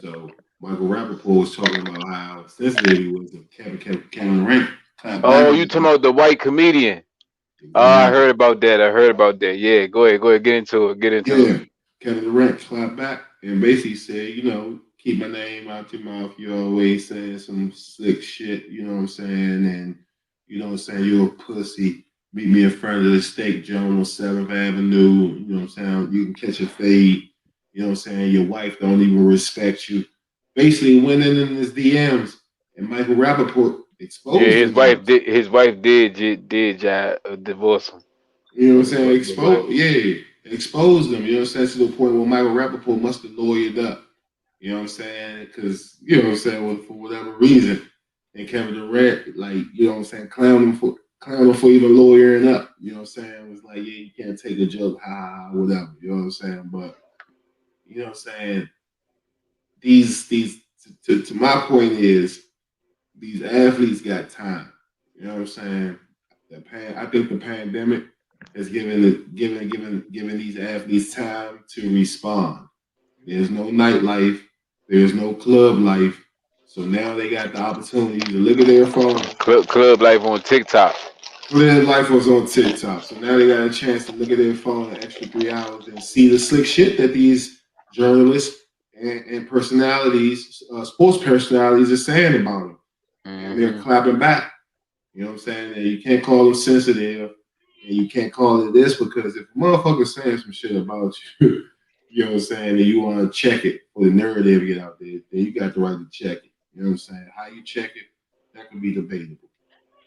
So Michael Rappaport was talking about how sensitive he was to Kevin Durant clap back Oh, on you talking him. about the white comedian? Oh, I Exactly. heard about that. Yeah, go ahead. Get into it. Get into it. Yeah. Kevin Durant clapped back and basically said, keep my name out your mouth. You always saying some slick shit, you know what I'm saying? And you know what I'm saying, you're a pussy. Meet me in front of the steak joint on 7th Avenue. You know what I'm saying? You can catch a fade. You know what I'm saying? Your wife don't even respect you. Basically, went in his DMs, and Michael Rappaport Yeah, exposed them joints. his wife divorce him. You know what I'm saying? But Expose them. You know what I'm saying? To the point where Michael Rappaport must have lawyered up. You know what I'm saying? Because, you know what I'm saying, well, for whatever reason. And Kevin Durant, like, you know what I'm saying, clown him for even lawyering up. You know what I'm saying? It was like, yeah, you can't take a joke, ha ha, ha, whatever. You know what I'm saying? But you know what I'm saying? These to my point is these athletes got time. You know what I'm saying? I think the pandemic has given these athletes time to respond. There's no nightlife. There's no club life. So now they got the opportunity to look at their phone. club life on TikTok. Their life was on TikTok. So now they got a chance to look at their phone an extra 3 hours and see the slick shit that these journalists and personalities, sports personalities, are saying about them. And they're Hmm. clapping back. You know what I'm saying? And you can't call them sensitive and you can't call it this because if a motherfucker's saying some shit about you, you know what I'm saying, and you want to check it for the narrative to get out there, then you got the right to check it. You know what I'm saying? How you check it, that could be debatable.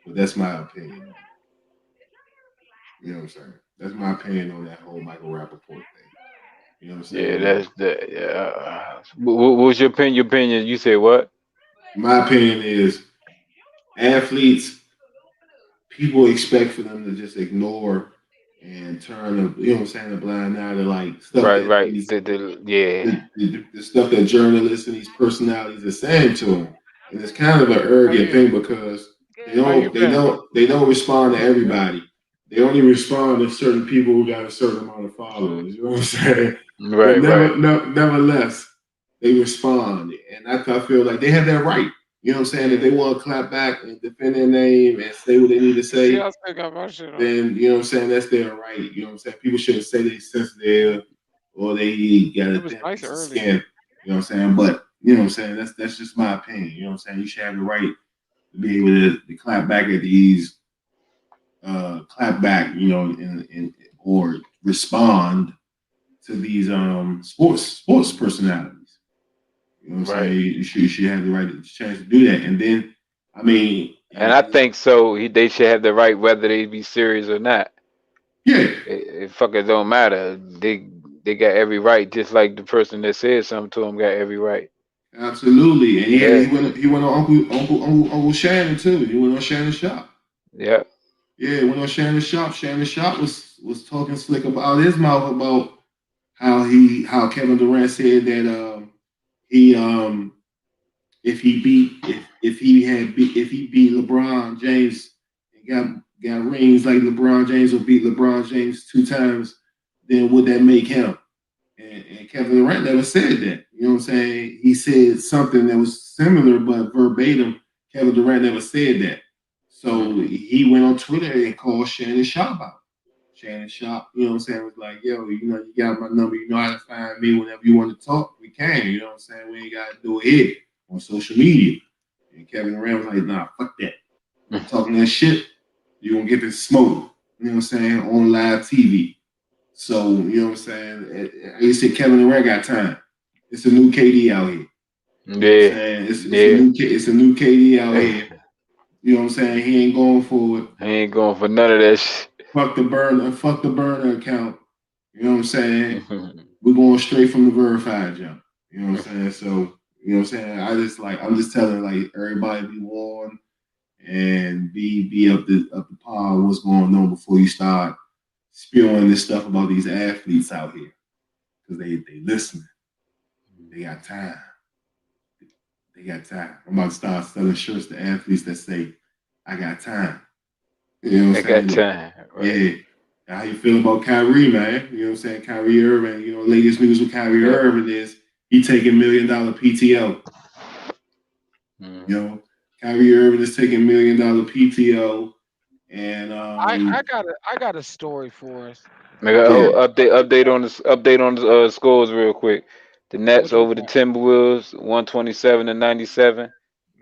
But that's my opinion on it. You know what I'm saying? That's my opinion on that whole Michael Rappaport thing. You know what I'm Yeah, saying? that's the. Yeah. What was your opinion? Your opinion? You say what? My opinion is athletes, people expect for them to just ignore and turn a, you know what I'm saying, a blind eye to like stuff Right, that right. these Yeah. the stuff that journalists and these personalities are saying to them. And it's kind of an How arrogant you? thing because How you been? they don't respond to everybody. They only respond to certain people who got a certain amount of followers. You know what I'm saying? But Right, right. nevertheless, they respond, and I feel like they have that right. You know what I'm saying? If Yeah. they want to clap back and defend their name and say what they need to See, say, I still got my shit on. then you know what I'm saying. That's their right. You know what I'm saying. People shouldn't say they sensitive or they got It a was thin nice piece of earlier. skin. You know what I'm saying. But you know what I'm saying. That's just my opinion. You know what I'm saying. You should have the right to be able to clap back at these clap back. You know, or respond to these sports personalities. You know what I'm saying. Right. You should have the right chance to do that. And then, I mean, And I think so. They should have the right whether they be serious or not. yeah, It fucking don't matter. They got every right, just like the person that said something to him got every right. absolutely. And Yeah. he went on Uncle Shannon too. He went on Shannon's shop. Yeah. Yeah, went on Shannon's shop. Shannon's shop was talking slick about his mouth about how Kevin Durant said that he if he beat LeBron James and got rings like LeBron James or beat LeBron James 2 times, then would that make him? And Kevin Durant never said that. You know what I'm saying? He said something that was similar, but verbatim, Kevin Durant never said that. So Hmm. he went on Twitter and called Shannon Sharp out. Shannon Sharp, you know what I'm saying, was like, yo, you know, you got my number, you know how to find me whenever you want to talk, we can, you know what I'm saying? We ain't gotta do it here on social media. And Kevin Durant was like, nah, fuck that. You talking that shit, you gonna get this smoke, you know what I'm saying, on live TV. So, you know what I'm saying? You said Kevin Durant got time. It's a new KD out here. You know what I'm Yeah. saying? Yeah. It's a new KD out here. You know what I'm saying? He ain't going for it. I ain't going for none of that shit. Fuck the burner account. You know what I'm saying? We're going straight from the verified jump. You know what I'm saying? So, you know what I'm saying? I'm just telling like everybody be warned and be up the par what's going on before you start spewing this stuff about these athletes out here. Because they listening. They got time. They got time. I'm about to start selling shirts to athletes that say, I got time. You know what I I'm got saying? time. Right. Yeah. How you feel about Kyrie, man? You know what I'm saying? Kyrie Irving, you know, latest news with Kyrie Yep. Irving is he taking $1 million PTO. You Hmm. know, Kyrie Irving is taking $1 million PTO. And I got a story for us. I got yeah, update on the scores real quick. The Nets What you over the got? Timberwolves, 127-97.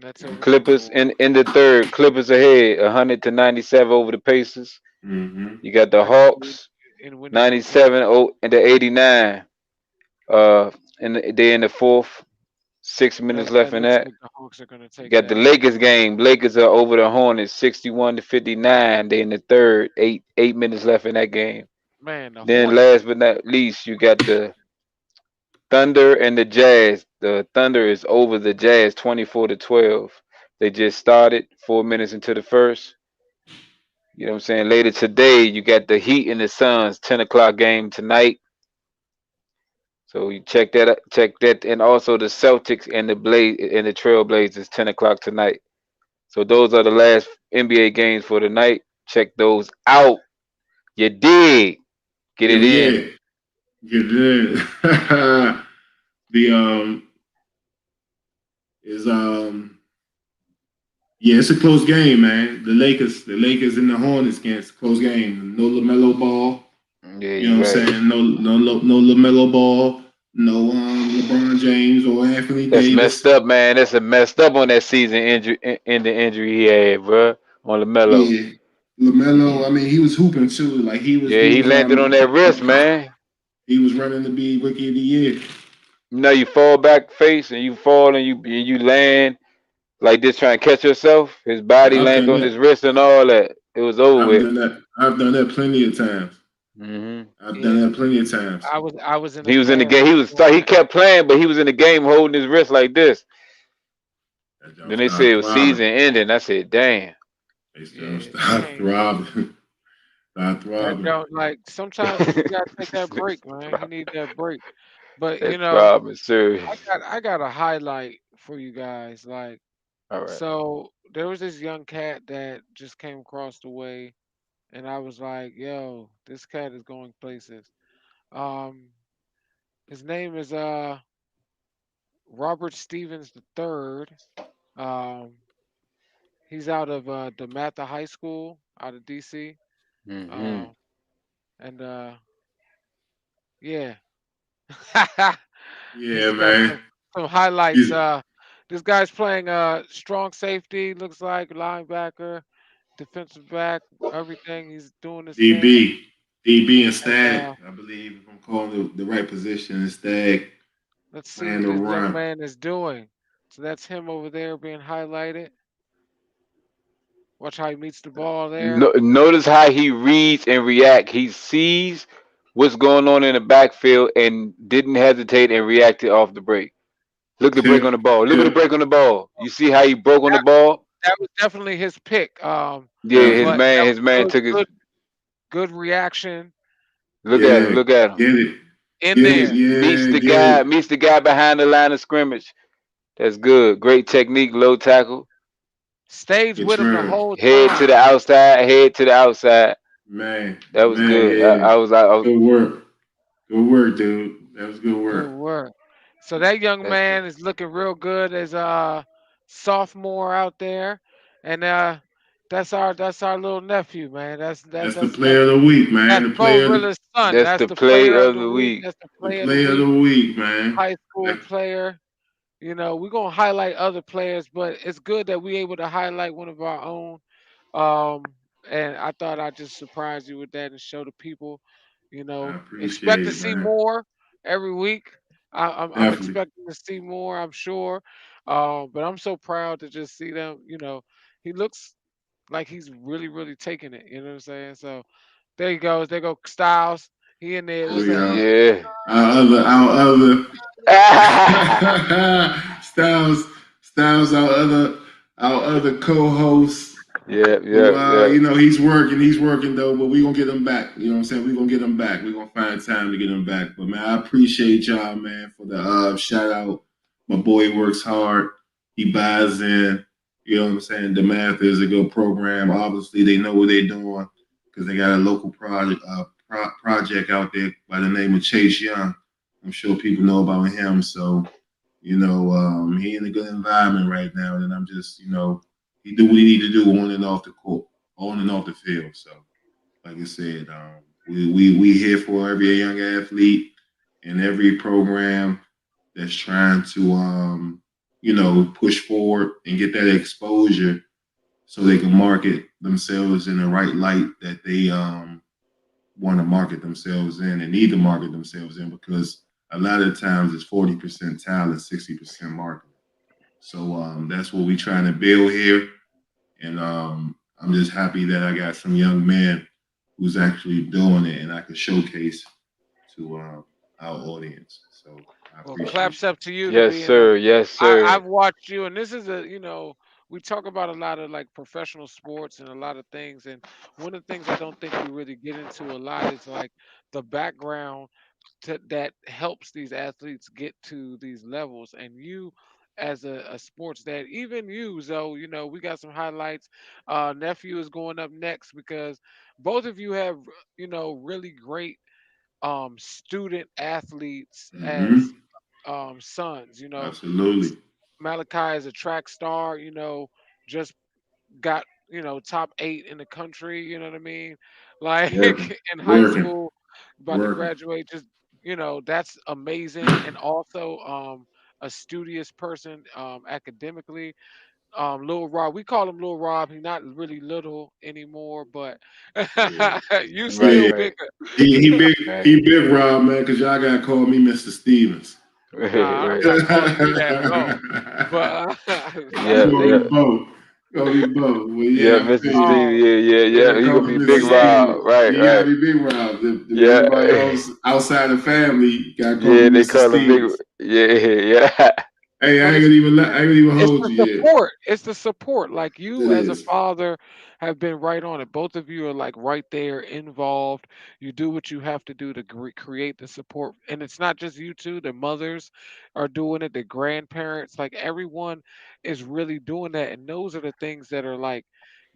That's over Clippers Timberwolves. in the third. Clippers ahead, 100-97 over the Pacers. Mm-hmm. You got the I can see Hawks, it in winning the in 97 and the 89. They in the fourth. 6 minutes that left that in looks that. like the Hawks are gonna You take got the that. Lakers game. Lakers are over the Hornets, 61-59. They in the third. Eight minutes left in that game. Man, the Then Hornets. last but not least, you got the Thunder and the Jazz. The Thunder is over the Jazz 24-12. They just started 4 minutes into the first. You know what I'm saying? Later today, you got the Heat and the Suns, 10 o'clock game tonight. So you check that, and also the Celtics and the Trailblazers, 10 o'clock tonight. So those are the last NBA games for the night. Check those out. You dig? Get Hell it in. yeah. Get it. The is yeah, it's a close game, man. The Lakers and the Hornets game. It's a close game. No LaMelo Ball. Yeah, You know you what I'm right. saying? No LaMelo Ball. No LeBron James or Anthony That's messed Davis. up, man. That's a messed up on that season injury in the injury he had, bro. On Lamelo. Yeah. LaMelo, I mean, he was hooping too. Like Yeah, he he was landed on that wrist, man. he was running to be rookie of the year. You know, you fall back face and you fall and you land like this trying to catch yourself. His body I've landed done on that. his wrist and all that. It was over I've with. done that. I've done that plenty of times. Hmm I've done Yeah, that plenty of times. I was in a He was in the playoff game. doing He that. kept playing, but he was in the game holding his wrist like this. That job Then they said started it was throbbing. season ending. I said, damn. They still Yeah, start dang. throbbing. Start That throbbing. don't like sometimes you gotta take that break, man. He need that break. But That throbbing, sir. I got a highlight for you guys. Like, All right. so there was this young cat that just came across the way, and I was like, yo, this cat is going places. Um, his name is Robert Stevens the third. Um, he's out of DeMatha High School out of DC. Hmm Um, and yeah, Yeah, he's got man. some highlights. He's This guy's playing strong safety. Looks like linebacker, defensive back, everything. He's doing his thing. DB. DB and And Stag, I believe, if I'm calling the right position, and Stag let's see playing what the this young run. man is doing. So that's him over there being highlighted. Watch how he meets the ball there. No, notice how he reads and react. He sees what's going on in the backfield and didn't hesitate and reacted off the break. Look at the break on Tip, the ball. Look at the tip, break on the ball. You see how he broke on the That, ball? that was definitely his pick. Yeah, But definitely. that his was man took his good reaction look at him. Yeah, Look at him. get it. in Get it. there. Meets Yeah, the get guy, it. meets the guy behind the line of scrimmage. That's good. Great technique, low tackle. Stays Get with him the trim. whole Head to time. the outside, head to the outside. That was Man, good. yeah. I was Good work. Good work, dude. That was good Good work. work. So that young that's good. man is looking real good as a sophomore out there, and that's our little nephew, man. That's that That's the that's player that's of the week, man. that's The Bo player, Rilla's son. That's That's the the play player of of the the week. week. That's the the player of the player of week. the week, man. High school That, player. We're gonna highlight other players, but it's good that we able to highlight one of our own. And I thought I'd just surprise you with that and show the people, I expect appreciate to it, see man. more every week. I'm Definitely. expecting to see more, I'm sure. But I'm so proud to just see them. He looks like he's really, really taking it. You know what I'm saying? So there he goes. There go Styles. He in there. There What's we up? go. Yeah. Our other Styles, our other co-host, Yeah, who yeah, yeah. he's working though, but we gonna get him back. You know what I'm saying? We gonna get him back. We gonna find time to get him back. But man, I appreciate y'all, man, for the shout out. My boy works hard. He buys in. You know what I'm saying? The math is a good program. Obviously, they know what they're doing because they got a local project out there by the name of Chase Young. I'm sure people know about him. So, he in a good environment right now, and I'm just, he do what he need to do on and off the court, on and off the field. So, like I said, we here for every young athlete and every program that's trying to push forward and get that exposure so they can market themselves in the right light that they want to market themselves in and need to market themselves in, because a lot of times it's 40% talent, 60% marketing. So that's what we're trying to build here. And I'm just happy that I got some young men who's actually doing it and I can showcase to our audience. So I Well, appreciate claps you. up to you to Yes, be in the. sir. Yes, I've sir. watched you, and this is we talk about a lot of like professional sports and a lot of things, and one of the things I don't think we really get into a lot is like the background that helps these athletes get to these levels. And you, as a sports dad, even you, Zoe, we got some highlights. Nephew is going up next because both of you have, really great student athletes as Hmm. sons. Absolutely. Malachi is a track star, just got, top 8 in the country, you know what I mean? Like Working, in high working, school, about to working. graduate, just, that's amazing. And also a studious person academically. Little Rob, we call him Little Rob. He's not really little anymore, but Yeah. you Right, still Yeah. right, bigger. right, He big Rob, man, because y'all gotta call me Mr. Stevens. Nah, I don't right. got calling me that, Bo. But that's Yeah, Call me yeah, David. Bo. Call me Bo. Well, yeah, yeah, I Mr. feel you. Steve. Um, Yeah, yeah, yeah. Yeah, He call gonna me be Mr. Big yeah, Stevens. Rob. Right, You gotta right. be Big Rob. If Yeah, anybody else outside the family, you gotta call me yeah. They Mr. call him Big. Stevens. Yeah, yeah, Hey, but I ain't gonna even it's hold the you yet. support. It's the support. Like It you as a is. father have been right on it. Both of you are like right there involved. You do what you have to do to create the support. And it's not just you two, the mothers are doing it, the grandparents, like everyone is really doing that. And those are the things that are like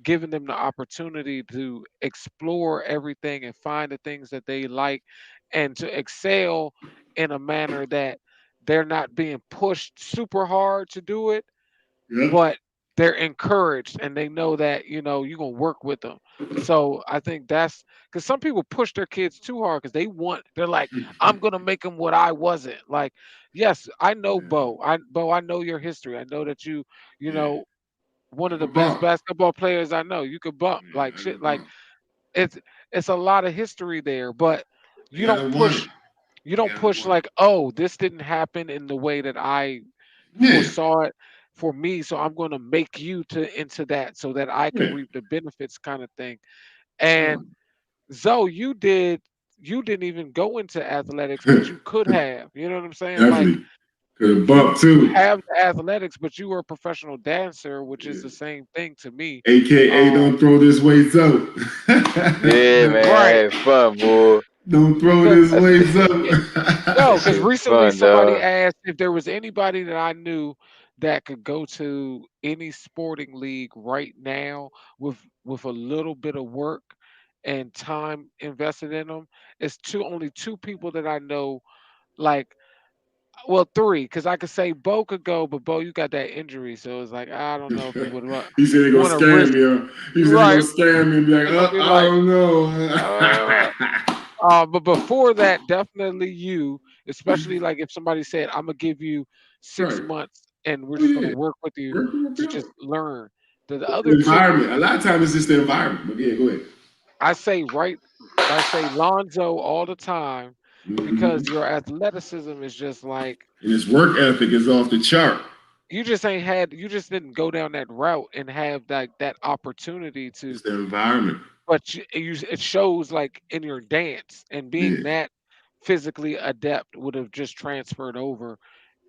giving them the opportunity to explore everything and find the things that they like and to excel in a manner that they're not being pushed super hard to do it, Yep. but they're encouraged and they know that you're gonna work with them. So I think that's because some people push their kids too hard because they're like, I'm gonna make them what I wasn't. Like, yes, I know Yeah. Bo, I know your history. I know that you Yeah. know one I of the could best bump. basketball players I know. You could bump like Yeah, I shit. could Like bump. it's it's a lot of history there, but They you don't gotta want it. push you They don't gotta push want it. like, oh, this didn't happen in the way that I Yeah. foresaw it for me, so I'm going to make you to into that so that I can Yeah. reap the benefits, kind of thing. So And Zoe, you didn't even go into athletics, but you could have. You know what I'm saying? Like definitely could have you bumped too. have the athletics, but you were a professional dancer, which is Yeah. the same thing to me. AKA Um, don't throw this weights up. yeah, man. I right. had fun, boy. Don't throw Because this weights yeah, up. no, That because shit was recently fun, somebody dog. asked if there was anybody that I knew that could go to any sporting league right now with a little bit of work and time invested in them. It's only two people that I know. Like, well, three, because I could say Bo could go, but Bo, you got that injury, so it's like I don't know if you would He said they gonna want to scam risk. me. Huh? He said they gonna Right? scam me and be like, They're gonna be I like, don't uh, know. But before that, definitely you, especially like if somebody said, I'm gonna give you six Right. months and we're Oh just gonna yeah. work with you Work to out. just learn. The other The two, environment. A lot of times it's just the environment. But yeah, go ahead. I say I say Lonzo all the time Hmm. because your athleticism is just like And his work ethic is off the chart. you just didn't go down that route and have that opportunity to, It's the environment. but it shows like in your dance and being Yeah. that physically adept would have just transferred over.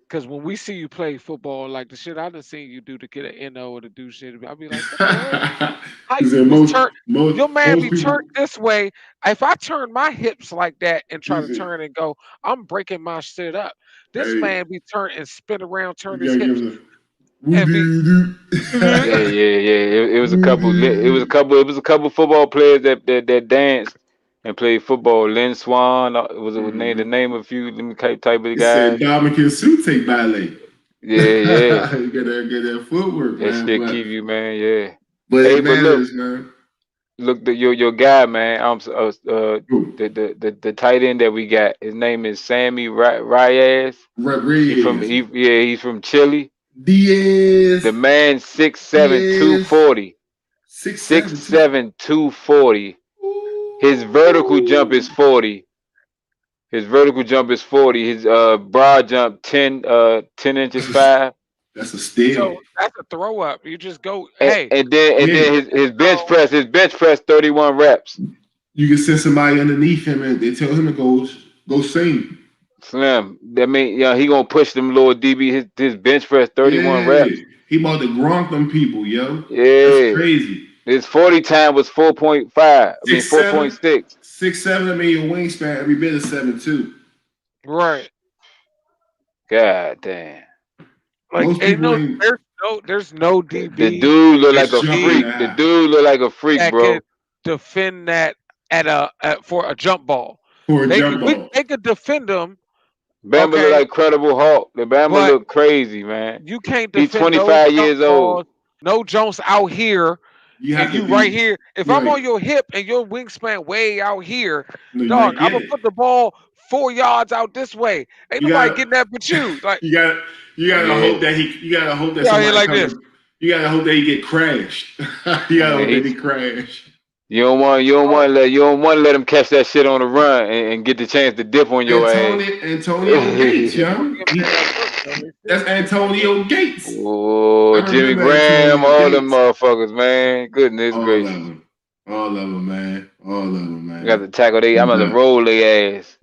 Because when we see you play football, like the shit I done seen you do to get an NO or to do shit, I'll be like, what the hell? How Because you just turn your man most be turned people. this way? If I turn my hips like that and try He to said, turn and go, I'm breaking my shit up. This "Hey, man be turned and spin around, you turn his gotta give hips him the woo and be doo doo, Yeah, yeah, yeah. It was a woo couple. doo It was a doo." couple. It was a couple football players that danced and played football. Lynn Swan was it name the Mhm. name of a few them type of It said guys. Dominican Sute ballet. Yeah, yeah. You gotta get that footwork, That man. shit keep you, man. Yeah. But Hey, it but look, matters, man. your guy, man. Ooh, The tight end that we got. His name is Sammy Reyes. Reyes, He's from Chile. The Diaz, man 6'7", Diaz, 240. Six six seven two. seven 240. His vertical jump is Ooh. 40. His vertical jump is 40. His broad jump 10 inches That's a 5. that's a steal. So that's a throw up. You just go, And, hey, and then and Yeah, then his bench so press, 31 reps. you can send somebody underneath him and they tell him to go sing. Slim. That mean yeah, he gonna push them little DB his bench press 31 Yeah, reps. he about to gronk them people, yo. That's Yeah. crazy. His 40 time was 4.5. I mean Six seven, 4.6. 6'7". I mean, your wingspan every bit of 7'2". right. God damn. Like Most ain't people no ain't there's no The DB dude look it's like a jumping DB freak. The that high dude look like a freak, that bro. could defend that for a jump ball. for a They could jump ball. they could defend them, Bama look okay, like Credible Hulk. The Bama but look crazy, man. you can't He defend no 25 jump years old. balls, no jumps out here, You and have to you right be here. If I'm right. on your hip and your wingspan way out here, No, you dog, might I'm get gonna it. put the ball 4 yards out this way. Ain't You nobody got getting that but you. Like you got you gotta Yeah. hope that you gotta hope that you out here somebody like come this. to, you gotta hope that he get crashed. You gotta Man, hope that he's he crash. Oh, you don't want to let him catch that shit on the run and get the chance to dip on your ass. Antonio Gates, they gonna yo. give man that look, though. They That's still Antonio Gates. Oh, I Jimmy remember Graham, Antonio all them Gates. motherfuckers, man. Goodness All of gracious. them. All of them, man. All of them, I got to man. tackle they. I'm No gonna doubt. roll their ass.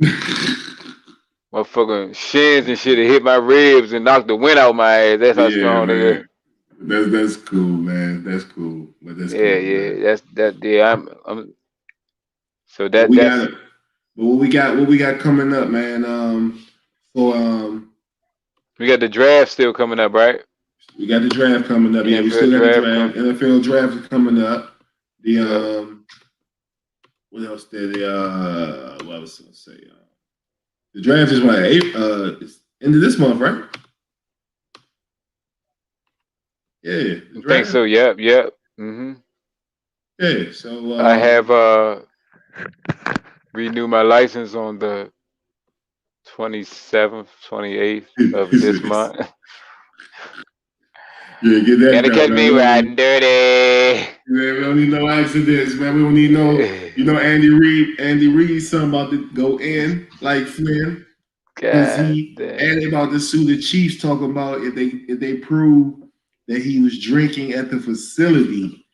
Motherfucking shins and shit that hit my ribs and knocked the wind out my ass. That's how Yeah, strong they are. man. That's cool, man. That's cool. But that's Yeah, cool, yeah. man. That's that. Yeah, I'm. So But that we got that's it. But what we got coming up, man. For we got the draft still coming up, right? we got the draft coming up. Yeah, we NFL still got the draft draft. come. NFL draft is coming up. The Yeah. what else did the what I was gonna say? The draft is what it's end of this month, right? Yeah, the I think draft. so. Yep. Yep. Hmm. Yeah, so I have renewed my license on the 27th, 28th of this month. yeah, get that Gotta done, catch man. me riding dirty. Man, we don't need no accidents, man. We don't need no, Andy Reid. Andy Reid's son about to go in like Flynn because God damn. they about to sue the Chiefs, talking about if they prove that he was drinking at the facility,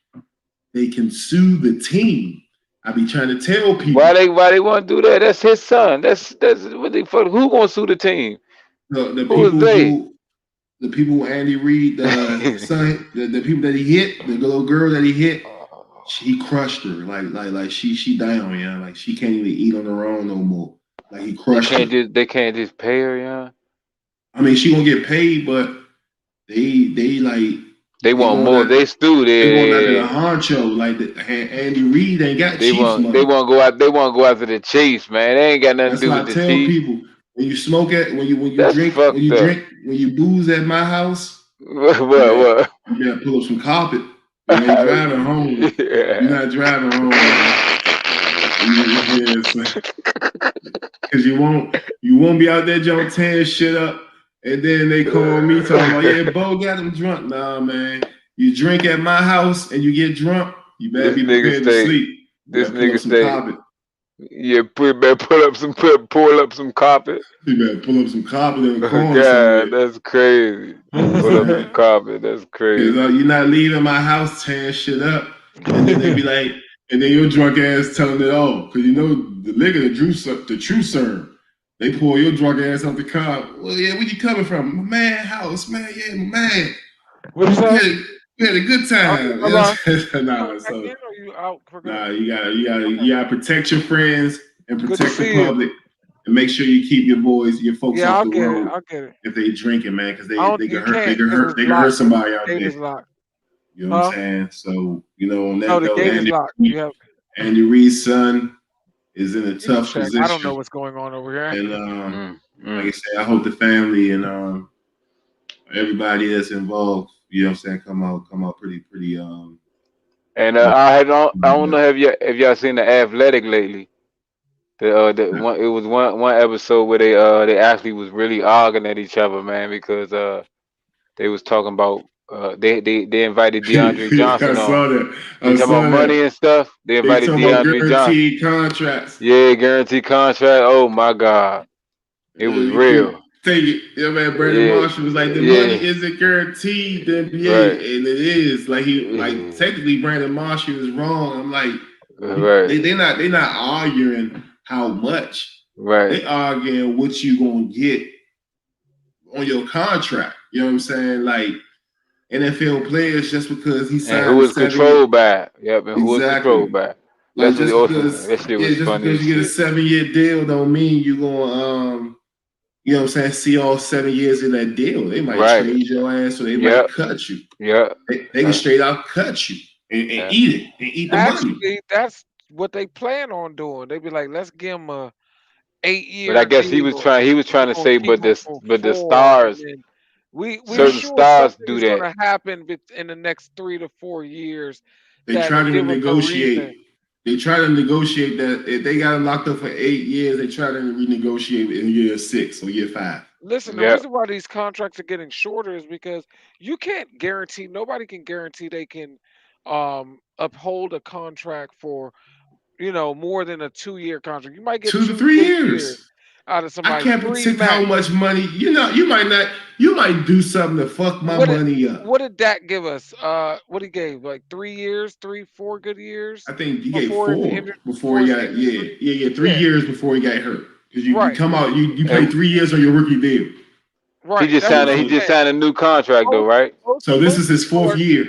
they can sue the team. I be trying to tell people Why they want to do that? That's his son. That's what they fuck. Who gonna sue the team? the Who is people they? who the people who Andy Reid son the people that he hit, the little girl that he hit. He crushed her like she down, yeah. Like she can't even eat on her own no more. Like he crushed her. They can't just pay her, yeah. I mean, she gonna get paid, but they like They they want going more. out They stew. they going after the honcho. Like Andy Reid ain't got Chiefs They money. want to go out. They want to go after the Chiefs, man. They ain't got nothing to That's do why with I the tell Chiefs. people when you smoke at That's fucked up. when you booze at my house, What? you better pull up some carpet. You ain't driving home. You're Yeah. not driving home, man. Yes, because you won't be out there Joe tearing shit up, and then they call me talking about yeah, Bo got him drunk. Nah, man, you drink at my house and you get drunk, you better This be nigga prepared to stay. sleep. You This better pull nigga up some stay. carpet. Yeah, pull up some carpet. You better pull up some carpet in the corner God, somewhere. that's crazy. You know what Pull I'm up some saying? carpet. That's Because crazy. you're not leaving my house tearing shit up, and then they be like, and then your drunk ass telling it all because you know the liquor, the true serve. They pull your drunk ass out the car. Well, yeah, where you coming from? My man house, man. Yeah, my man. What is We that? had a, we had a good Okay, time. bye You know bye. what I'm saying? You coming Nah, back so in or you out for good? nah, Okay, you gotta protect your friends and good to protect the see you. public, and make sure you keep your folks Yeah, off I'll the get it. road I'll get it. if they drinking, man, because I don't. they You can hurt they can't can because hurt it's they can hurt locked. somebody out The gate there. is locked. You know what I'm Huh? saying? So on No, that the note, gate is locked. You have. Andy Reid's son is in a You can tough check. I don't know position, what's going on over here. and Mm, like I mm. said, I hope the family and everybody that's involved, you know what I'm saying, come out pretty And pretty. I don't know if y'all seen the Athletic lately. The one it was one episode where they actually was really arguing at each other, man, because they was talking about They invited DeAndre I Johnson on. saw that. They I talking about saw money that. and stuff. They They invited talking about DeAndre Johnson. guaranteed contracts. Yeah, guaranteed contract. Oh my God, it was You could real. take it. Yeah, man. Brandon Yeah, Marshall was like, the money yeah, isn't guaranteed. The right, NBA, and it is. Like yeah, technically, Brandon Marshall is wrong. I'm like, right, they not arguing how much. right. They arguing what you gonna get on your contract. You know what I'm saying? Like NFL players, just because he And who signed a was 7 year, controlled by it? Yep, and who was controlled exactly. by it? Like That's what just because, that shit yeah, was just funny because as you get a shit. 7 year deal, don't mean you gonna you know what I'm saying, see all 7 years in that deal. They might Right. trade your ass, or they might Yep. cut you. Yep. They can straight out cut you and Yeah. eat it and eat the money. Actually, that's what they plan on doing. They be like, let's give him a eight But I year guess he was deal. trying. He was We're trying to gonna say, keep him for but the 4, and stars, then we certain sure stars something do is that. gonna happen in the next 3 to 4 years They that'll try to give us a reason. negotiate. They try to negotiate that if they got him locked up for 8 years, they try to renegotiate in year 6 or year 5. Listen, the Yep. reason why these contracts are getting shorter is because you can't guarantee. Nobody can guarantee they can uphold a contract for more than a 2 year contract. You might get 2 good years 2 to 3 years. out of I somebody, can't three predict how max. much money. You might not. You might do something to fuck my What did money up. what did Dak give us? What he gave like 3 years, 4 good years I think he gave before his 4 injury, before before he his got, injury. yeah, three Yeah, years before he got hurt. Because you right, come out, you play And 3 years on your rookie deal. right. That's what I'm he So just saying. signed a new contract though, Most right? most so this most is his people fourth are year.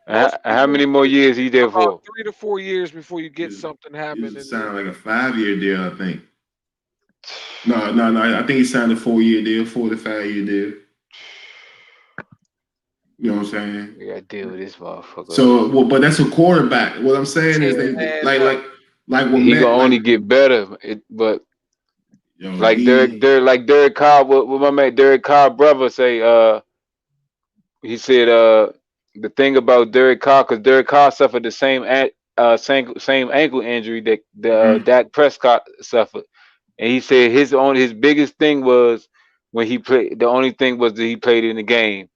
And how many more get years he there about for? 3 to 4 years before you get This something this happen, is and then sound like a 5 year deal, I think. No. I think he signed a 4 year deal, 4 to 5 year deal. You know what I'm saying? We gotta deal with this motherfucker. So, well, but that's a quarterback. What I'm saying yeah, is they man, like what He gonna Matt, like, only get better. But like he Derek Carr, what my man Derek Carr brother say, he said the thing about Derek Carr, because Derek Carr suffered the same ankle injury that mhm. Dak Prescott suffered, and he said his biggest thing was when he played. The only thing was that he played in the game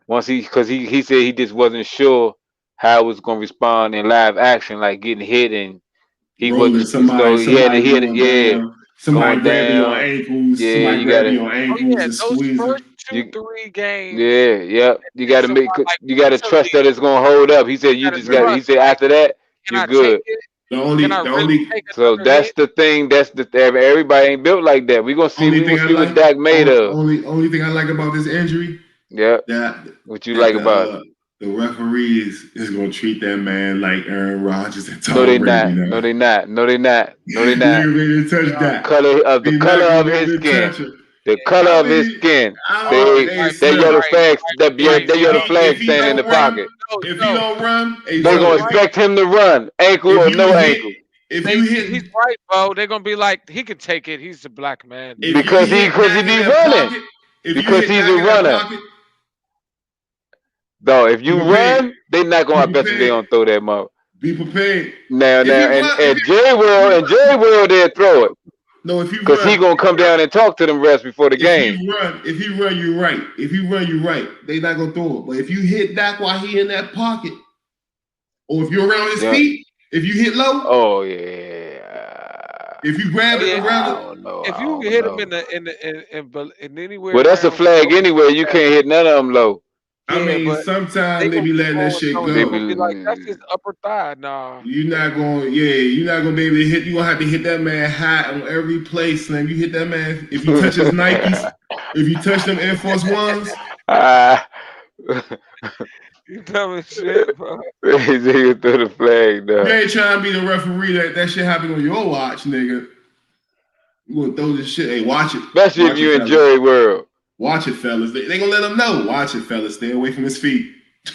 once because he said he just wasn't sure how it was gonna respond in live action, like getting hit, and he Rolling, wasn't so somebody he had going yeah down, somebody going grabbing your down. ankles, Yeah, somebody you grabbing gotta your oh ankles yeah, and those squeezing. first two, you 3 games, yeah, yep. You and gotta make somebody like you gotta trust mentally, that it's gonna hold up. He said you you gotta just got he trust. said Like, after that, can you're I take good. it? The Can I only the really only take So another that's hit? the thing. That's the everybody ain't built like that. only We thing gonna I see what like, Dak made of. only thing I like about this injury, Yep. that What you that like about it? the referee is gonna treat that man like Aaron Rodgers and No, they Tom Brady not. now. No, they not. No, they not. No, they He not. ain't gonna be able to touch Uh, that. The He's color not gonna of be his able to skin. touch him. The color I of his mean, skin. hey right, That Slim, yellow right, flag. right, That yellow Joe. flag if he staying in the don't run, pocket. if he Joe, don't run, hey They he's Bo, gonna right. expect him to run, ankle if or you no hit, ankle, if you He's hit, right, Bo. They're gonna be like, he can take it. He's a black man. if you hit because he Dak in be that running. pocket, if you Because hit he's a Dak in that runner. pocket, Though if be you prepared. run, they not gonna. Be I bet you they prepared. don't throw that mug. Be prepared. Now, If he and run, if Jerry he and run, Jerry World they'll throw it. no, if you Cause he run, gonna come down and talk to them refs before the game. if he run, you're right. If he run, you're right. They not gonna throw it. But if you hit Dak while he in that pocket, or if you're around his Yeah. feet, if you hit low, Oh yeah. if you grab Oh it yeah, around I it, don't know. if I you don't hit him know. in anywhere Well, that's a around flag below anyway. You that, can't hit none of them low. I yeah, mean, but they sometimes they gonna be be letting that going. shit No, they They go. gonna be like, that's be his upper thigh. Nah, You're not gonna be able to hit. You gonna have to hit that man high on every play, Slim. You hit that man if you touch his Nikes, if you touch them Air Force Ones. ah. you dumb as shit, bro. He's through the flag, You dog. ain't trying to be the referee that shit happen on your watch, nigga. You gonna throw this shit? Hey, Especially if you in fellas. Jerry World. Watch it, fellas. They gonna let him know. Watch it, fellas. Stay away from his feet.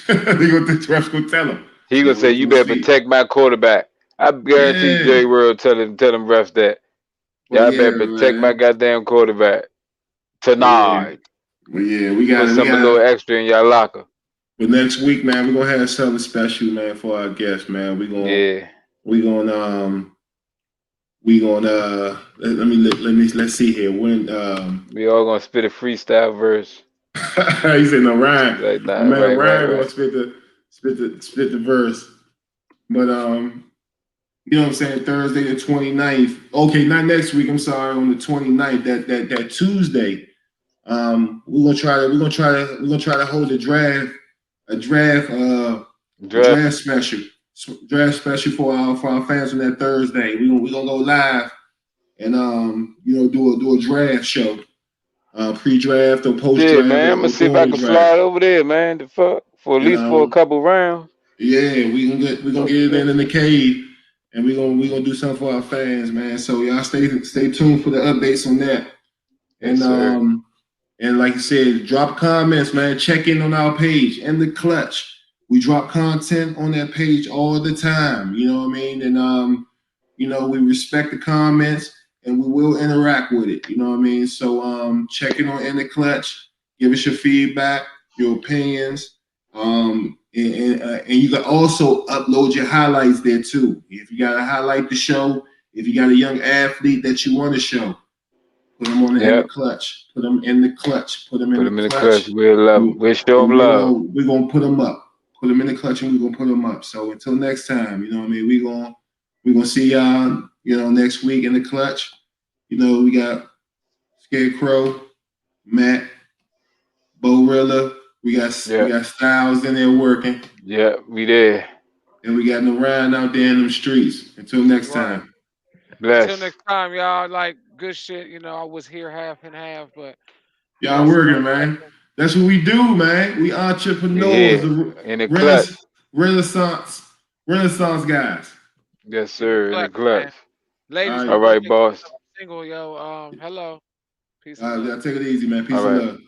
The ref's gonna tell him. He Stay gonna say, away "You from his better feet. protect my quarterback." I guarantee Yeah. Jerry World tell them refs that. But Y'all yeah, better protect my man. goddamn quarterback But yeah. tonight. But yeah, Put some a little extra in your locker. but next week, man, we're gonna have something special, man, for our guests, man. Yeah. We gonna let's see here. When We all gonna spit a freestyle verse. He said no Ryan. Like, My nah, man right, right, Ryan gonna right. spit the verse. But you know what I'm saying, Thursday the 29th. Okay, not next week, I'm sorry, on the 29th, that Tuesday. We're gonna try to hold a draft a Draft. draft special for our fans on that Thursday. We're gonna go live and do a draft show. Pre-draft or Shit, post-draft man. I'm or gonna see if I during the can draft. slide over there, man. The fuck, for at And least for a couple rounds. yeah, we're gonna Fuck get it that in the shit. cave, and we're gonna do something for our fans, man. So y'all stay tuned for the updates on that. Yes, And sir. like you said, drop comments, man. Check in on our page and the clutch. We drop content on that page all the time. You know what I mean? And we respect the comments and we will interact with it. You know what I mean? So check in on in the clutch. Give us your feedback, your opinions. And you can also upload your highlights there too. If you got to highlight the show, if you got a young athlete that you want to show, put them on in the Yep. clutch. Put them in the clutch. Put them in Put the them in the clutch. clutch. We'll love 'em. And We'll show 'em love. we're gonna put them up. Put them in the clutch, and we're gonna put them up. So until next time, you know what I mean. We're gonna see y'all, next week in the clutch. We got Scarecrow, Matt, Borilla. We Yeah. got Styles in there working, Yeah. We there. and we got Narayan out there in them streets. Until next Right. time, Until Bless. next time, y'all. Like good shit. I was here half and half, but y'all some more working, man. session. That's what we do, man. We We entrepreneurs, here the in the clutch. rena- Renaissance, Renaissance guys. Yes, In the sir. In the clutch, clutch. man. All Ladies, right, All before right, next week, boss. I'm single, yo. Hello. Peace and love. y'all take it easy, man. All Peace and right. love.